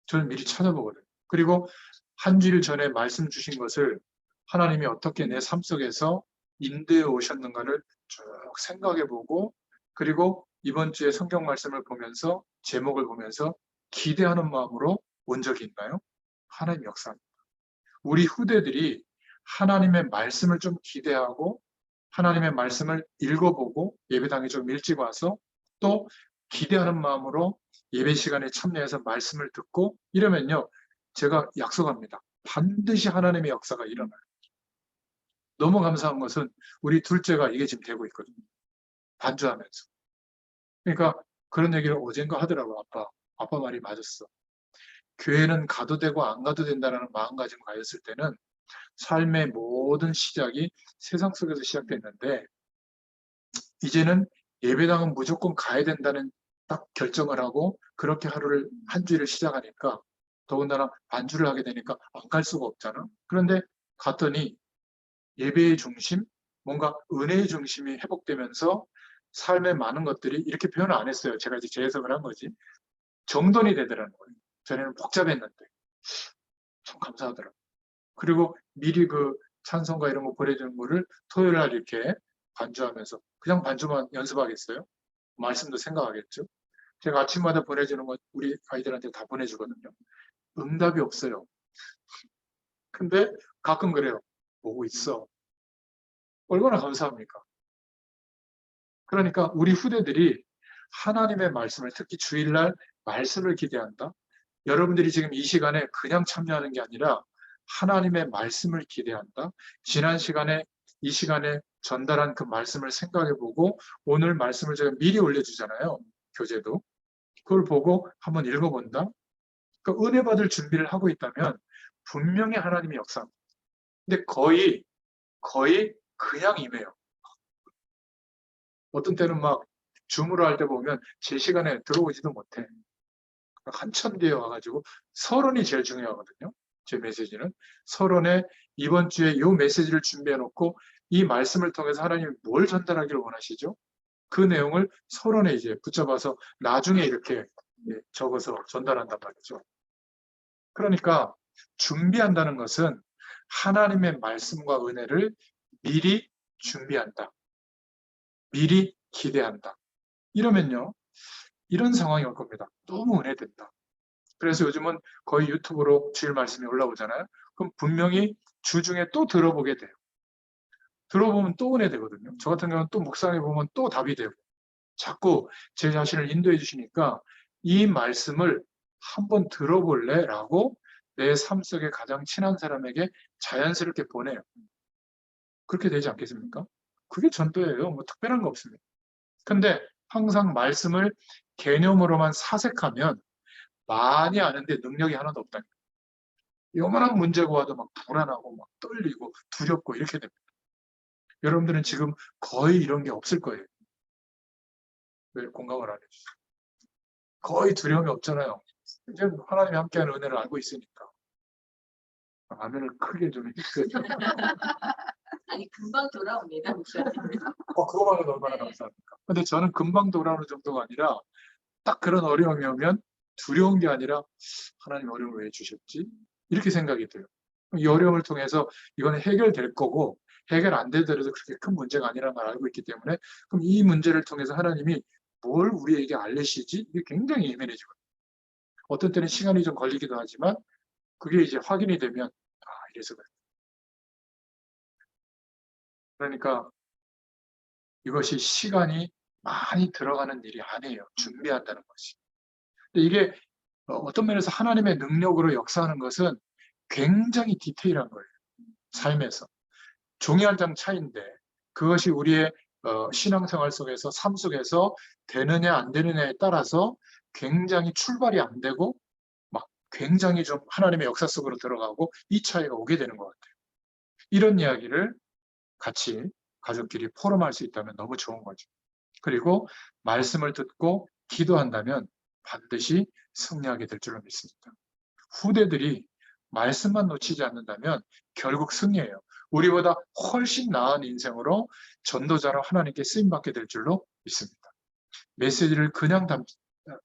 저는 미리 찾아보거든요. 그리고 한 주일 전에 말씀 주신 것을 하나님이 어떻게 내 삶 속에서 인도해 오셨는가를 쭉 생각해 보고 그리고 이번 주에 성경 말씀을 보면서 제목을 보면서 기대하는 마음으로 온 적이 있나요? 하나님 역사입니다. 우리 후대들이 하나님의 말씀을 좀 기대하고 하나님의 말씀을 읽어보고 예배당에 좀 일찍 와서 또 기대하는 마음으로 예배 시간에 참여해서 말씀을 듣고 이러면요. 제가 약속합니다. 반드시 하나님의 역사가 일어나요. 너무 감사한 것은 우리 둘째가 이게 지금 되고 있거든요. 반주하면서. 그러니까 그런 얘기를 어젠가 하더라고 아빠. 아빠 말이 맞았어. 교회는 가도 되고 안 가도 된다는 마음가짐 가졌을 때는 삶의 모든 시작이 세상 속에서 시작됐는데 이제는 예배당은 무조건 가야 된다는 딱 결정을 하고 그렇게 하루를 한 주일을 시작하니까 더군다나 반주를 하게 되니까 안 갈 수가 없잖아. 그런데 갔더니 예배의 중심, 뭔가 은혜의 중심이 회복되면서 삶의 많은 것들이 이렇게 표현을 안 했어요. 제가 이제 재해석을 한 거지. 정돈이 되더라는 거예요. 전에는 복잡했는데 참 감사하더라고요. 그리고 미리 그 찬송가 이런 거 보내주는 거를 토요일 날 이렇게 반주하면서 그냥 반주만 연습하겠어요? 말씀도 생각하겠죠? 제가 아침마다 보내주는 거 우리 아이들한테 다 보내주거든요. 응답이 없어요. 근데 가끔 그래요. 보고 있어. 얼마나 감사합니까? 그러니까 우리 후대들이 하나님의 말씀을 특히 주일날 말씀을 기대한다. 여러분들이 지금 이 시간에 그냥 참여하는 게 아니라 하나님의 말씀을 기대한다. 지난 시간에 이 시간에 전달한 그 말씀을 생각해보고 오늘 말씀을 제가 미리 올려주잖아요. 교재도. 그걸 보고 한번 읽어본다. 그러니까 은혜 받을 준비를 하고 있다면 분명히 하나님의 역사입니다. 근데 거의 그냥 임해요. 어떤 때는 막 줌으로 할 때 보면 제 시간에 들어오지도 못해. 한참 뒤에 와가지고 서론이 제일 중요하거든요. 제 메시지는 서론에 이번 주에 이 메시지를 준비해 놓고 이 말씀을 통해서 하나님이 뭘 전달하기를 원하시죠? 그 내용을 서론에 이제 붙잡아서 나중에 이렇게 적어서 전달한단 말이죠. 그러니까 준비한다는 것은 하나님의 말씀과 은혜를 미리 준비한다. 미리 기대한다. 이러면요. 이런 상황이 올 겁니다. 너무 은혜된다. 그래서 요즘은 거의 유튜브로 주일 말씀이 올라오잖아요. 그럼 분명히 주중에 또 들어보게 돼요. 들어보면 또 은혜 되거든요. 저 같은 경우는 또 묵상해 보면 또 답이 되고 자꾸 제 자신을 인도해 주시니까 이 말씀을 한번 들어볼래? 라고 내 삶 속에 가장 친한 사람에게 자연스럽게 보내요. 그렇게 되지 않겠습니까? 그게 전도예요. 뭐 특별한 거 없습니다. 근데 항상 말씀을 개념으로만 사색하면 많이 아는데 능력이 하나도 없다. 요만한 문제가 와도 막 불안하고 막 떨리고 두렵고 이렇게 됩니다. 여러분들은 지금 거의 이런 게 없을 거예요. 왜 공감을 안 해주시죠? 거의 두려움이 없잖아요. 이제 하나님이 함께하는 은혜를 알고 있으니까. 아멘을 크게 좀 해주세요. 아니 금방 돌아옵니다, 목사님. 그거만 해도 얼마나 감사합니까? 근데 저는 금방 돌아오는 정도가 아니라 딱 그런 어려움이 오면 두려운 게 아니라 하나님 어려움을 왜 주셨지? 이렇게 생각이 돼요. 이 어려움을 통해서 이건 해결될 거고 해결 안 되더라도 그렇게 큰 문제가 아니라는 걸 알고 있기 때문에 그럼 이 문제를 통해서 하나님이 뭘 우리에게 알리시지? 이게 굉장히 예민해지거든요. 어떤 때는 시간이 좀 걸리기도 하지만 그게 이제 확인이 되면 이래서 그래. 그러니까 이것이 시간이 많이 들어가는 일이 아니에요. 준비한다는 것이. 근데 이게 어떤 면에서 하나님의 능력으로 역사하는 것은 굉장히 디테일한 거예요. 삶에서. 종이 한 장 차이인데 그것이 우리의 신앙생활 속에서 삶 속에서 되느냐 안 되느냐에 따라서 굉장히 출발이 안 되고 막 굉장히 좀 하나님의 역사 속으로 들어가고 이 차이가 오게 되는 것 같아요. 이런 이야기를 같이 가족끼리 포럼할 수 있다면 너무 좋은 거죠. 그리고 말씀을 듣고 기도한다면 반드시 승리하게 될 줄로 믿습니다. 후대들이 말씀만 놓치지 않는다면 결국 승리해요. 우리보다 훨씬 나은 인생으로 전도자로 하나님께 쓰임받게 될 줄로 믿습니다. 메시지를 그냥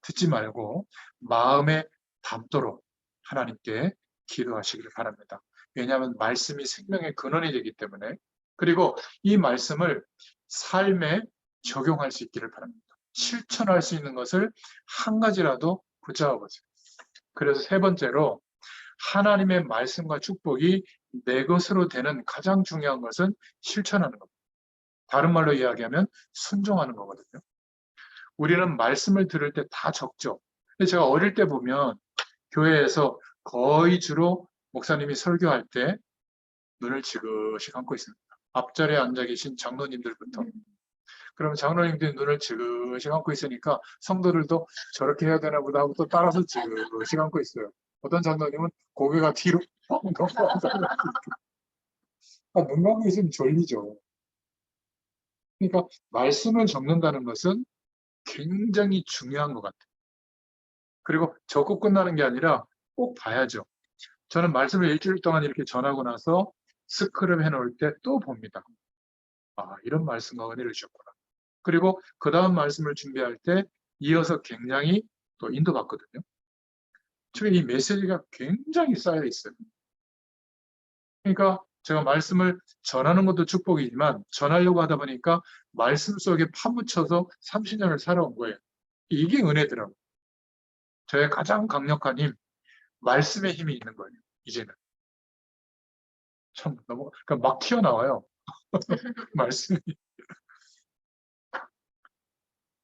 듣지 말고 마음에 담도록 하나님께 기도하시길 바랍니다. 왜냐하면 말씀이 생명의 근원이 되기 때문에 그리고 이 말씀을 삶에 적용할 수 있기를 바랍니다. 실천할 수 있는 것을 한 가지라도 붙잡아 보세요. 그래서 세 번째로 하나님의 말씀과 축복이 내 것으로 되는 가장 중요한 것은 실천하는 겁니다. 다른 말로 이야기하면 순종하는 거거든요. 우리는 말씀을 들을 때 다 적죠. 근데 제가 어릴 때 보면 교회에서 거의 주로 목사님이 설교할 때 눈을 지그시 감고 있습니다. 앞자리에 앉아 계신 장로님들부터. 그러면 장로님들이 눈을 지그시 감고 있으니까 성도들도 저렇게 해야 되나 보다 하고 또 따라서 지그시 감고 있어요. 어떤 장로님은 고개가 뒤로 넘어가서 눈 감고 있으면 졸리죠. 그러니까 말씀을 적는다는 것은 굉장히 중요한 것 같아요. 그리고 적고 끝나는 게 아니라 꼭 봐야죠. 저는 말씀을 일주일 동안 이렇게 전하고 나서 스크랩 해놓을 때 또 봅니다. 이런 말씀과 은혜를 주셨구나. 그리고 그 다음 말씀을 준비할 때 이어서 굉장히 또 인도받거든요. 저게 이 메시지가 굉장히 쌓여 있어요. 그러니까 제가 말씀을 전하는 것도 축복이지만 전하려고 하다 보니까 말씀 속에 파묻혀서 30년을 살아온 거예요. 이게 은혜더라고요. 저의 가장 강력한 힘, 말씀의 힘이 있는 거예요. 이제는. 참 너무 그러니까 막 튀어나와요. 말씀이.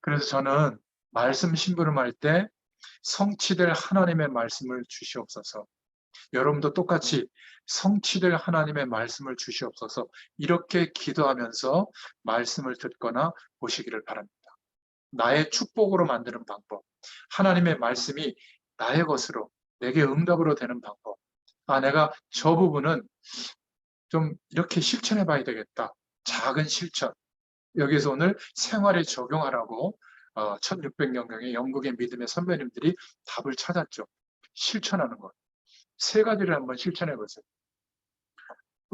그래서 저는 말씀 심부름할 때 성취될 하나님의 말씀을 주시옵소서. 여러분도 똑같이 성취될 하나님의 말씀을 주시옵소서. 이렇게 기도하면서 말씀을 듣거나 보시기를 바랍니다. 나의 축복으로 만드는 방법. 하나님의 말씀이 나의 것으로 내게 응답으로 되는 방법. 내가 저 부분은 좀 이렇게 실천해 봐야 되겠다. 작은 실천. 여기서 오늘 생활에 적용하라고 1600년경의 영국의 믿음의 선배님들이 답을 찾았죠. 실천하는 것. 세 가지를 한번 실천해 보세요.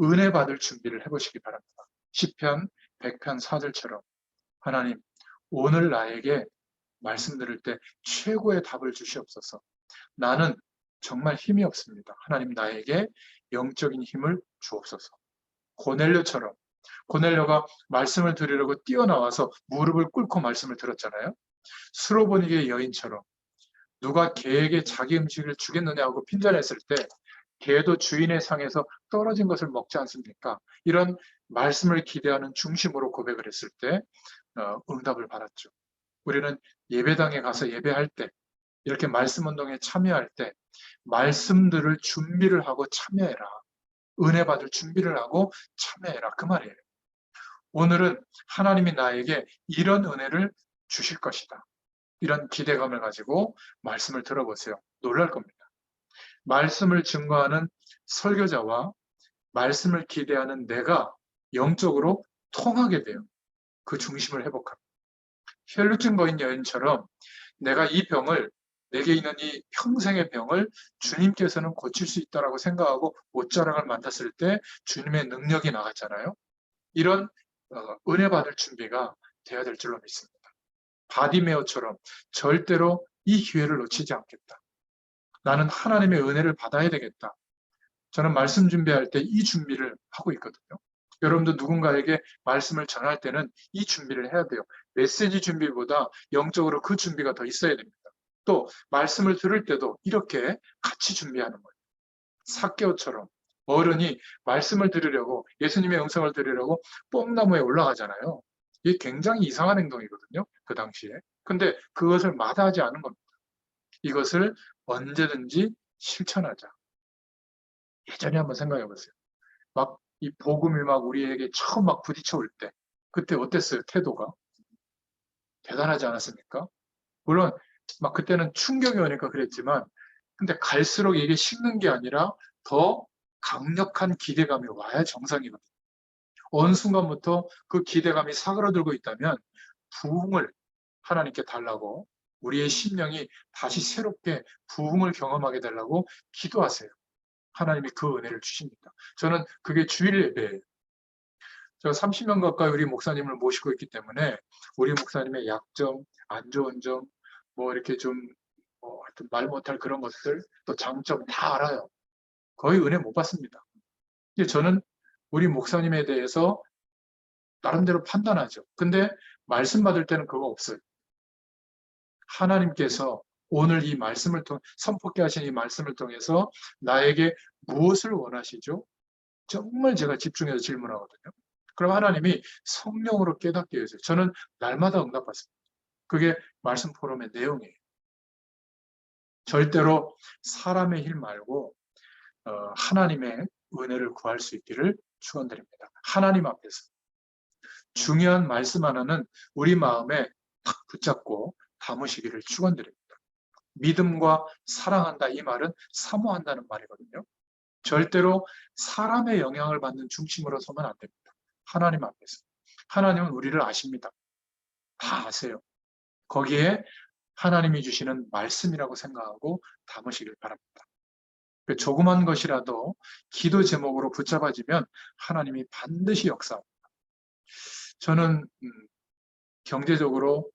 은혜 받을 준비를 해보시기 바랍니다. 시편 100편 4절처럼 하나님 오늘 나에게 말씀 들을 때 최고의 답을 주시옵소서. 나는 정말 힘이 없습니다. 하나님 나에게 영적인 힘을 주옵소서. 고넬료처럼 고넬료가 말씀을 들으려고 뛰어나와서 무릎을 꿇고 말씀을 들었잖아요. 수로보니게의 여인처럼 누가 개에게 자기 음식을 주겠느냐 하고 핀잔했을 때 개도 주인의 상에서 떨어진 것을 먹지 않습니까? 이런 말씀을 기대하는 중심으로 고백을 했을 때 응답을 받았죠. 우리는 예배당에 가서 예배할 때 이렇게 말씀 운동에 참여할 때 말씀들을 준비를 하고 참여해라. 은혜 받을 준비를 하고 참여해라. 그 말이에요. 오늘은 하나님이 나에게 이런 은혜를 주실 것이다. 이런 기대감을 가지고 말씀을 들어보세요. 놀랄 겁니다. 말씀을 증거하는 설교자와 말씀을 기대하는 내가 영적으로 통하게 돼요. 그 중심을 회복합니다. 혈루증 거인 여인처럼 내가 이 병을, 내게 있는 이 평생의 병을 주님께서는 고칠 수 있다라고 생각하고 옷자락을 만졌을 때 주님의 능력이 나갔잖아요. 이런 은혜 받을 준비가 되어야 될 줄로 믿습니다. 바디메오처럼 절대로 이 기회를 놓치지 않겠다. 나는 하나님의 은혜를 받아야 되겠다. 저는 말씀 준비할 때 이 준비를 하고 있거든요. 여러분도 누군가에게 말씀을 전할 때는 이 준비를 해야 돼요. 메시지 준비보다 영적으로 그 준비가 더 있어야 됩니다. 또 말씀을 들을 때도 이렇게 같이 준비하는 거예요. 삭개오처럼 어른이 말씀을 들으려고, 예수님의 음성을 들으려고 뽕나무에 올라가잖아요. 이게 굉장히 이상한 행동이거든요. 그 당시에. 근데 그것을 마다하지 않은 겁니다. 이것을 언제든지 실천하자. 예전에 한번 생각해 보세요. 막 이 복음이 막 우리에게 처음 막 부딪혀 올 때, 그때 어땠어요? 태도가? 대단하지 않았습니까? 물론 막 그때는 충격이 오니까 그랬지만, 근데 갈수록 이게 식는 게 아니라 더 강력한 기대감이 와야 정상이거든요. 어느 순간부터 그 기대감이 사그러들고 있다면 부흥을 하나님께 달라고, 우리의 심령이 다시 새롭게 부흥을 경험하게 달라고 기도하세요. 하나님이 그 은혜를 주십니다. 저는 그게 주일 예배예요. 제가 30년 가까이 우리 목사님을 모시고 있기 때문에 우리 목사님의 약점, 안 좋은 점, 뭐 이렇게 좀 하여튼 말 못할 그런 것들, 또 장점 다 알아요. 거의 은혜 못 받습니다. 근데 저는 우리 목사님에 대해서 나름대로 판단하죠. 근데 말씀 받을 때는 그거 없어요. 하나님께서 오늘 이 말씀을 통해, 선포케 하신 이 말씀을 통해서 나에게 무엇을 원하시죠? 정말 제가 집중해서 질문하거든요. 그럼 하나님이 성령으로 깨닫게 해주세요. 저는 날마다 응답받습니다. 그게 말씀 포럼의 내용이에요. 절대로 사람의 힘 말고 하나님의 은혜를 구할 수 있기를 축원드립니다. 하나님 앞에서 중요한 말씀 하나는 우리 마음에 탁 붙잡고 담으시기를 축원드립니다. 믿음과 사랑한다, 이 말은 사모한다는 말이거든요. 절대로 사람의 영향을 받는 중심으로 서면 안 됩니다. 하나님 앞에서. 하나님은 우리를 아십니다. 다 아세요. 거기에 하나님이 주시는 말씀이라고 생각하고 담으시길 바랍니다. 조그만 것이라도 기도 제목으로 붙잡아지면 하나님이 반드시 역사합니다. 저는 경제적으로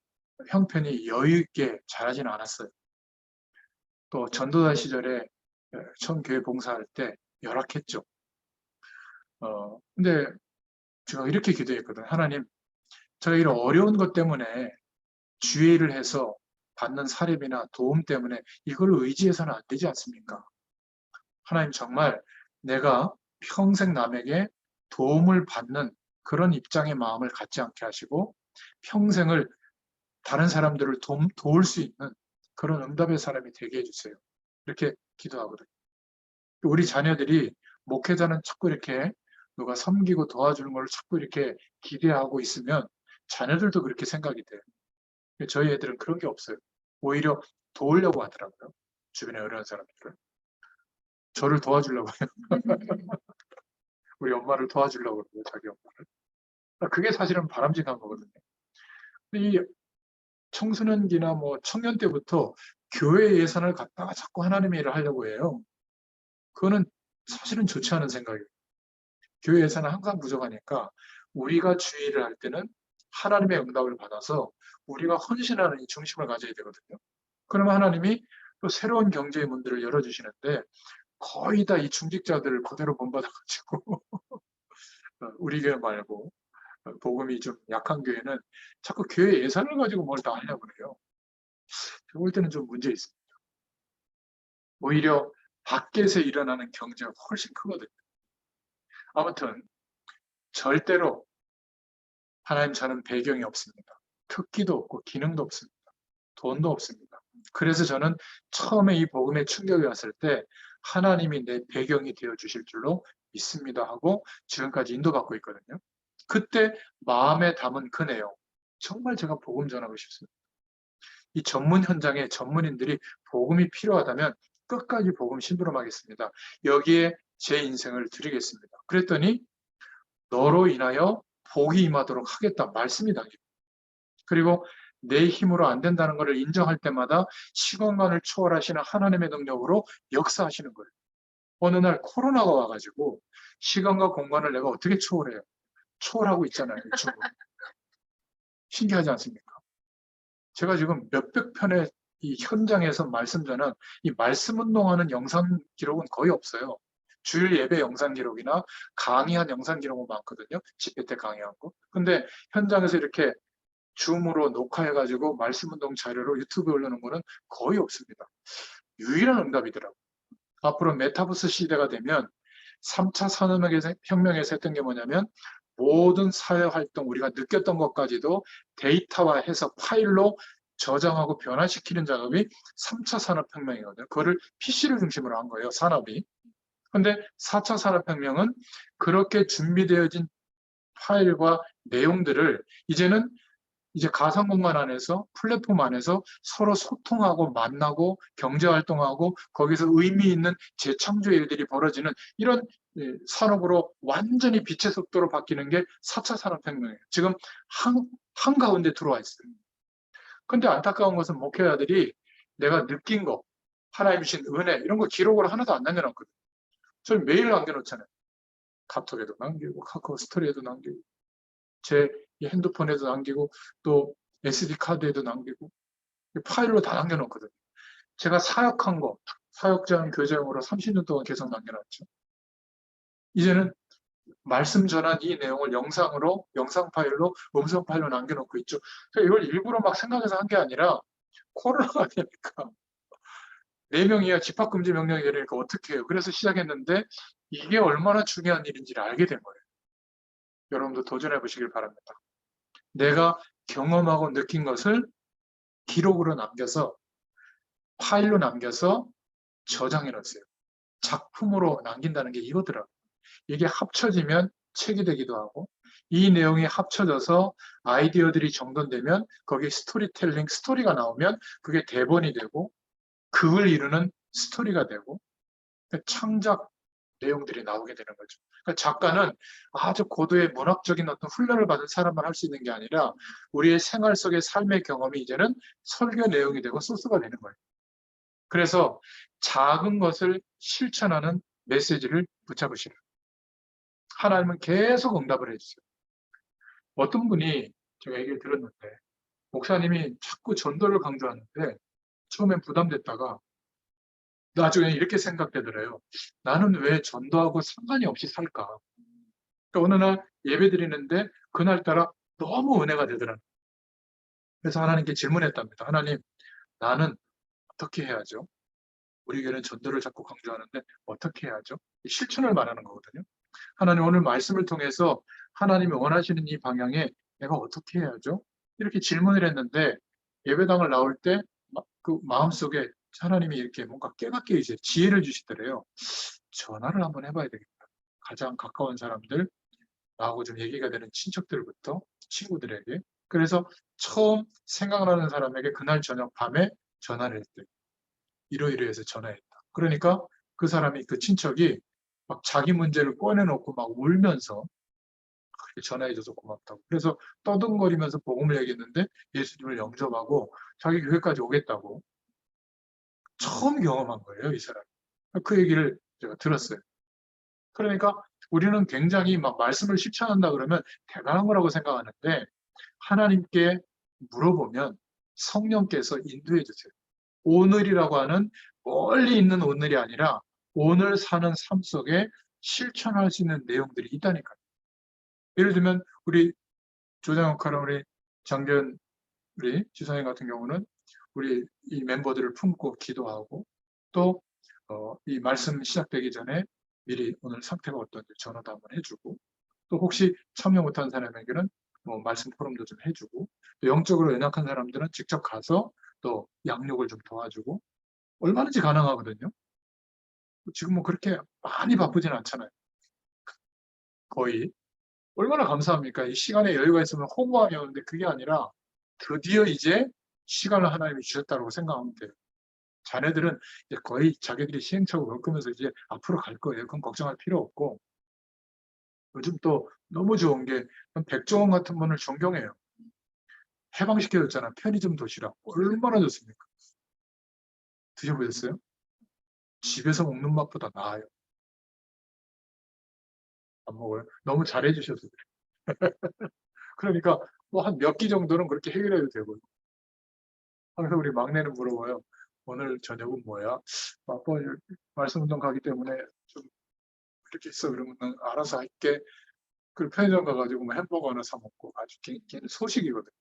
형편이 여유 있게 자라지는 않았어요. 또 전도사 시절에 처음 교회 봉사할 때 열악했죠. 근데 제가 이렇게 기도했거든요. 하나님, 제가 이런 어려운 것 때문에 주의를 해서 받는 사례비나 도움 때문에 이걸 의지해서는 안 되지 않습니까? 하나님, 정말 내가 평생 남에게 도움을 받는 그런 입장의 마음을 갖지 않게 하시고 평생을 다른 사람들을 도울 수 있는 그런 응답의 사람이 되게 해주세요. 이렇게 기도하거든요. 우리 자녀들이 목회자는 자꾸 이렇게 누가 섬기고 도와주는 걸 자꾸 이렇게 기대하고 있으면 자녀들도 그렇게 생각이 돼요. 저희 애들은 그런 게 없어요. 오히려 도우려고 하더라고요. 주변에 어려운 사람들을. 저를 도와주려고 해요. 우리 엄마를 도와주려고 그러고, 자기 엄마를. 그게 사실은 바람직한 거거든요. 이 청소년기나 뭐 청년 때부터 교회 예산을 갖다가 자꾸 하나님의 일을 하려고 해요. 그거는 사실은 좋지 않은 생각이에요. 교회 예산은 항상 부족하니까 우리가 주의를 할 때는 하나님의 응답을 받아서 우리가 헌신하는 이 중심을 가져야 되거든요. 그러면 하나님이 또 새로운 경제의 문들을 열어주시는데 거의 다 이 중직자들을 그대로 본받아가지고 우리 교회 말고 복음이 좀 약한 교회는 자꾸 교회 예산을 가지고 뭘 다 하려고 그래요. 제가 볼 때는 좀 문제 있습니다. 오히려 밖에서 일어나는 경제가 훨씬 크거든요. 아무튼 절대로 하나님, 저는 배경이 없습니다. 특기도 없고 기능도 없습니다. 돈도 없습니다. 그래서 저는 처음에 이 복음에 충격이 왔을 때 하나님이 내 배경이 되어 주실 줄로 믿습니다 하고 지금까지 인도받고 있거든요. 그때 마음에 담은 그 내용, 정말 제가 복음 전하고 싶습니다. 이 전문 현장에 전문인들이 복음이 필요하다면 끝까지 복음 심부름하겠습니다. 여기에 제 인생을 드리겠습니다. 그랬더니 너로 인하여 복이 임하도록 하겠다 말씀이 담깁니다. 그리고 내 힘으로 안 된다는 것을 인정할 때마다 시공간을 초월하시는 하나님의 능력으로 역사하시는 거예요. 어느 날 코로나가 와가지고 시간과 공간을 내가 어떻게 초월해요? 초월하고 있잖아요. 지금. 신기하지 않습니까? 제가 지금 몇백 편의 이 현장에서 말씀 전한 이 말씀 운동하는 영상 기록은 거의 없어요. 주일 예배 영상 기록이나 강의한 영상 기록은 많거든요. 집회 때 강의한 거. 근데 현장에서 이렇게 줌으로 녹화해가지고 말씀 운동 자료로 유튜브에 올려놓은 거는 거의 없습니다. 유일한 응답이더라고요. 앞으로 메타버스 시대가 되면 3차 산업혁명에서 했던 게 뭐냐면 모든 사회활동 우리가 느꼈던 것까지도 데이터화해서 파일로 저장하고 변화시키는 작업이 3차 산업혁명이거든요. 그거를 PC를 중심으로 한 거예요, 산업이. 근데 4차 산업혁명은 그렇게 준비되어진 파일과 내용들을 이제는 이제 가상공간 안에서 플랫폼 안에서 서로 소통하고 만나고 경제활동하고 거기서 의미 있는 재창조 일들이 벌어지는 이런 산업으로 완전히 빛의 속도로 바뀌는 게 4차 산업혁명이에요. 지금 한가운데 들어와 있어요. 근데 안타까운 것은 목회자들이 내가 느낀 거, 하나님 주신 은혜 이런 거 기록을 하나도 안 남겨놨거든요. 저는 매일 남겨놓잖아요. 카톡에도 남기고 카카오 스토리에도 남기고 제 핸드폰에도 남기고 또 SD 카드에도 남기고 파일로 다 남겨놓거든요. 제가 사역한 거, 사역자용 교제용으로 30년 동안 계속 남겨놨죠. 이제는 말씀 전한 이 내용을 영상으로, 영상 파일로, 음성 파일로 남겨놓고 있죠. 이걸 일부러 막 생각해서 한 게 아니라 코로나가 되니까 4명이야 집합금지 명령이 내리니까 어떻게 해요? 그래서 시작했는데 이게 얼마나 중요한 일인지를 알게 된 거예요. 여러분도 도전해 보시길 바랍니다. 내가 경험하고 느낀 것을 기록으로 남겨서 파일로 남겨서 저장해 놓으세요. 작품으로 남긴다는 게 이거더라고요. 이게 합쳐지면 책이 되기도 하고 이 내용이 합쳐져서 아이디어들이 정돈되면 거기에 스토리텔링, 스토리가 나오면 그게 대본이 되고 그걸 이루는 스토리가 되고 창작 내용들이 나오게 되는 거죠. 그러니까 작가는 아주 고도의 문학적인 어떤 훈련을 받은 사람만 할 수 있는 게 아니라 우리의 생활 속의 삶의 경험이 이제는 설교 내용이 되고 소스가 되는 거예요. 그래서 작은 것을 실천하는 메시지를 붙잡으시라. 하나님은 계속 응답을 해주세요. 어떤 분이 제가 얘기를 들었는데 목사님이 자꾸 전도를 강조하는데 처음엔 부담됐다가 나중에 이렇게 생각되더래요. 나는 왜 전도하고 상관이 없이 살까? 그러니까 어느 날 예배 드리는데 그날따라 너무 은혜가 되더라고요. 그래서 하나님께 질문했답니다. 하나님, 나는 어떻게 해야죠? 우리 교회는 전도를 자꾸 강조하는데 어떻게 해야죠? 실천을 말하는 거거든요. 하나님 오늘 말씀을 통해서 하나님이 원하시는 이 방향에 내가 어떻게 해야죠? 이렇게 질문을 했는데 예배당을 나올 때 그 마음속에 하나님이 이렇게 뭔가 깨닫게 이제 지혜를 주시더래요. 전화를 한번 해봐야 되겠다. 가장 가까운 사람들, 나하고 좀 얘기가 되는 친척들부터 친구들에게. 그래서 처음 생각나는 사람에게 그날 저녁 밤에 전화를 했대요. 이러이러해서 전화했다. 그러니까 그 사람이 그 친척이 막 자기 문제를 꺼내놓고 막 울면서 전화해줘서 고맙다고. 그래서 떠듬거리면서 복음을 얘기했는데 예수님을 영접하고 자기 교회까지 오겠다고 처음 경험한 거예요, 이 사람이. 그 얘기를 제가 들었어요. 그러니까 우리는 굉장히 막 말씀을 실천한다 그러면 대단한 거라고 생각하는데 하나님께 물어보면 성령께서 인도해 주세요. 오늘이라고 하는 멀리 있는 오늘이 아니라 오늘 사는 삶 속에 실천할 수 있는 내용들이 있다니까요. 예를 들면 우리 조장욱하는 우리 장전 우리 지성이 같은 경우는 우리 이 멤버들을 품고 기도하고 또 이 말씀 시작되기 전에 미리 오늘 상태가 어떤지 전화도 한번 해주고 또 혹시 참여 못한 사람에게는 뭐 말씀 포럼도 좀 해주고 또 영적으로 연약한 사람들은 직접 가서 또 양육을 좀 도와주고 얼마든지 가능하거든요. 지금 뭐 그렇게 많이 바쁘진 않잖아요. 거의. 얼마나 감사합니까? 이 시간에 여유가 있으면 허무함이 오는데 그게 아니라 드디어 이제 시간을 하나님이 주셨다고 생각하면 돼요. 자녀들은 이제 거의 자기들이 시행착오 겪으면서 이제 앞으로 갈 거예요. 그건 걱정할 필요 없고. 요즘 또 너무 좋은 게 백종원 같은 분을 존경해요. 해방시켜줬잖아. 편의점 도시락. 얼마나 좋습니까? 드셔보셨어요? 집에서 먹는 맛보다 나아요. 안 먹어요? 너무 잘해주셔서 그래요. 그러니까 뭐 한 몇 끼 정도는 그렇게 해결해도 되고요. 항상 우리 막내는 물어봐요. 오늘 저녁은 뭐야? 아빠 말씀 운동 가기 때문에 좀 이렇게 있어. 그러면 알아서 할게. 그 편의점 가가지고 뭐 햄버거 하나 사 먹고 아주 걔는 소식이거든.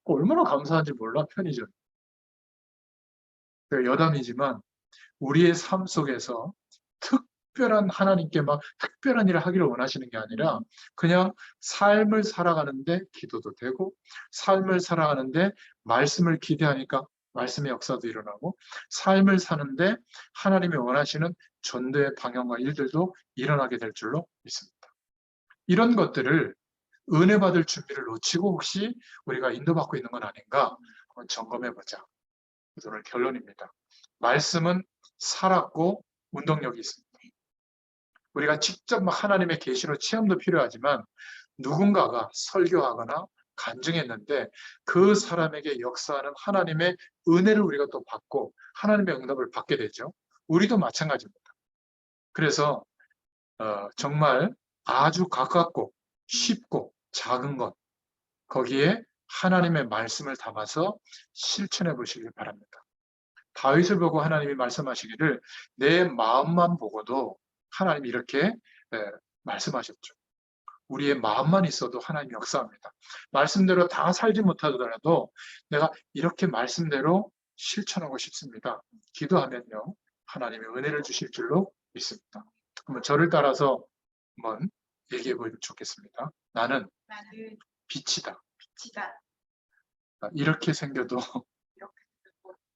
얼마나 감사한지 몰라 편의점. 여담이지만 우리의 삶 속에서 특별한 하나님께 막 특별한 일을 하기를 원하시는 게 아니라 그냥 삶을 살아가는데 기도도 되고 삶을 살아가는데 말씀을 기대하니까 말씀의 역사도 일어나고 삶을 사는데 하나님이 원하시는 전도의 방향과 일들도 일어나게 될 줄로 믿습니다. 이런 것들을 은혜 받을 준비를 놓치고 혹시 우리가 인도받고 있는 건 아닌가 한번 점검해 보자. 오늘 결론입니다. 말씀은 살았고 운동력이 있습니다. 우리가 직접 막 하나님의 계시로 체험도 필요하지만 누군가가 설교하거나 간증했는데 그 사람에게 역사하는 하나님의 은혜를 우리가 또 받고 하나님의 응답을 받게 되죠. 우리도 마찬가지입니다. 그래서 정말 아주 가깝고 쉽고 작은 것 거기에 하나님의 말씀을 담아서 실천해 보시길 바랍니다. 다윗을 보고 하나님이 말씀하시기를 내 마음만 보고도 하나님이 이렇게 말씀하셨죠. 우리의 마음만 있어도 하나님이 역사합니다. 말씀대로 다 살지 못하더라도 내가 이렇게 말씀대로 실천하고 싶습니다. 기도하면요. 하나님이 은혜를 주실 줄로 믿습니다. 그러면 저를 따라서 한번 얘기해 보면 좋겠습니다. 나는 빛이다. 이렇게 생겨도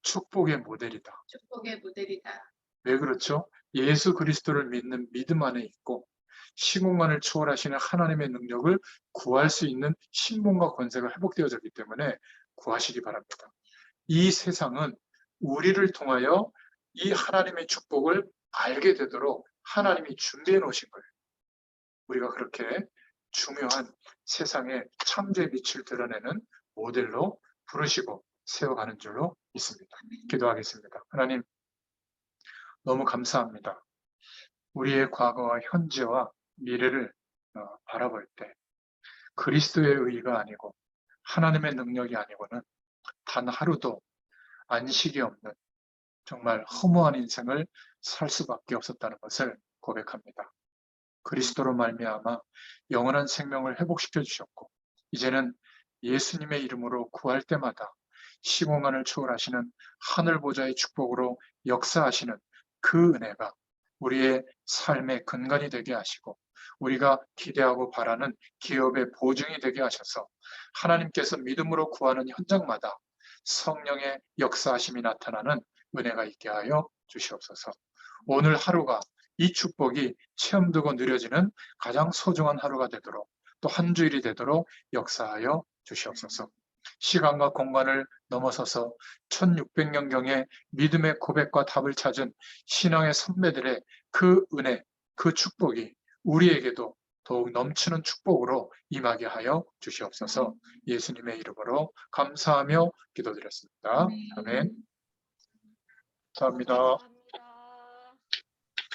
축복의 모델이다. 축복의 모델이다. 왜 그렇죠? 예수 그리스도를 믿는 믿음 안에 있고 시공간을 초월하시는 하나님의 능력을 구할 수 있는 신분과 권세가 회복되어졌기 때문에 구하시기 바랍니다. 이 세상은 우리를 통하여 이 하나님의 축복을 알게 되도록 하나님이 준비해 놓으신 거예요. 우리가 그렇게 중요한 세상의 창조의 빛을 드러내는 모델로 부르시고 세워가는 줄로 믿습니다. 기도하겠습니다. 하나님 너무 감사합니다. 우리의 과거와 현재와 미래를 바라볼 때 그리스도의 의의가 아니고 하나님의 능력이 아니고는 단 하루도 안식이 없는 정말 허무한 인생을 살 수밖에 없었다는 것을 고백합니다. 그리스도로 말미암아 영원한 생명을 회복시켜 주셨고 이제는 예수님의 이름으로 구할 때마다 시공간을 초월하시는 하늘 보좌의 축복으로 역사하시는 그 은혜가 우리의 삶의 근간이 되게 하시고 우리가 기대하고 바라는 기업의 보증이 되게 하셔서 하나님께서 믿음으로 구하는 현장마다 성령의 역사하심이 나타나는 은혜가 있게 하여 주시옵소서. 오늘 하루가 이 축복이 체험되고 누려지는 가장 소중한 하루가 되도록 또 한 주일이 되도록 역사하여 주시옵소서. 시간과 공간을 넘어서서 1600년경에 믿음의 고백과 답을 찾은 신앙의 선배들의 그 은혜, 그 축복이 우리에게도 더욱 넘치는 축복으로 임하게 하여 주시옵소서. 예수님의 이름으로 감사하며 기도드렸습니다. 아멘. 감사합니다.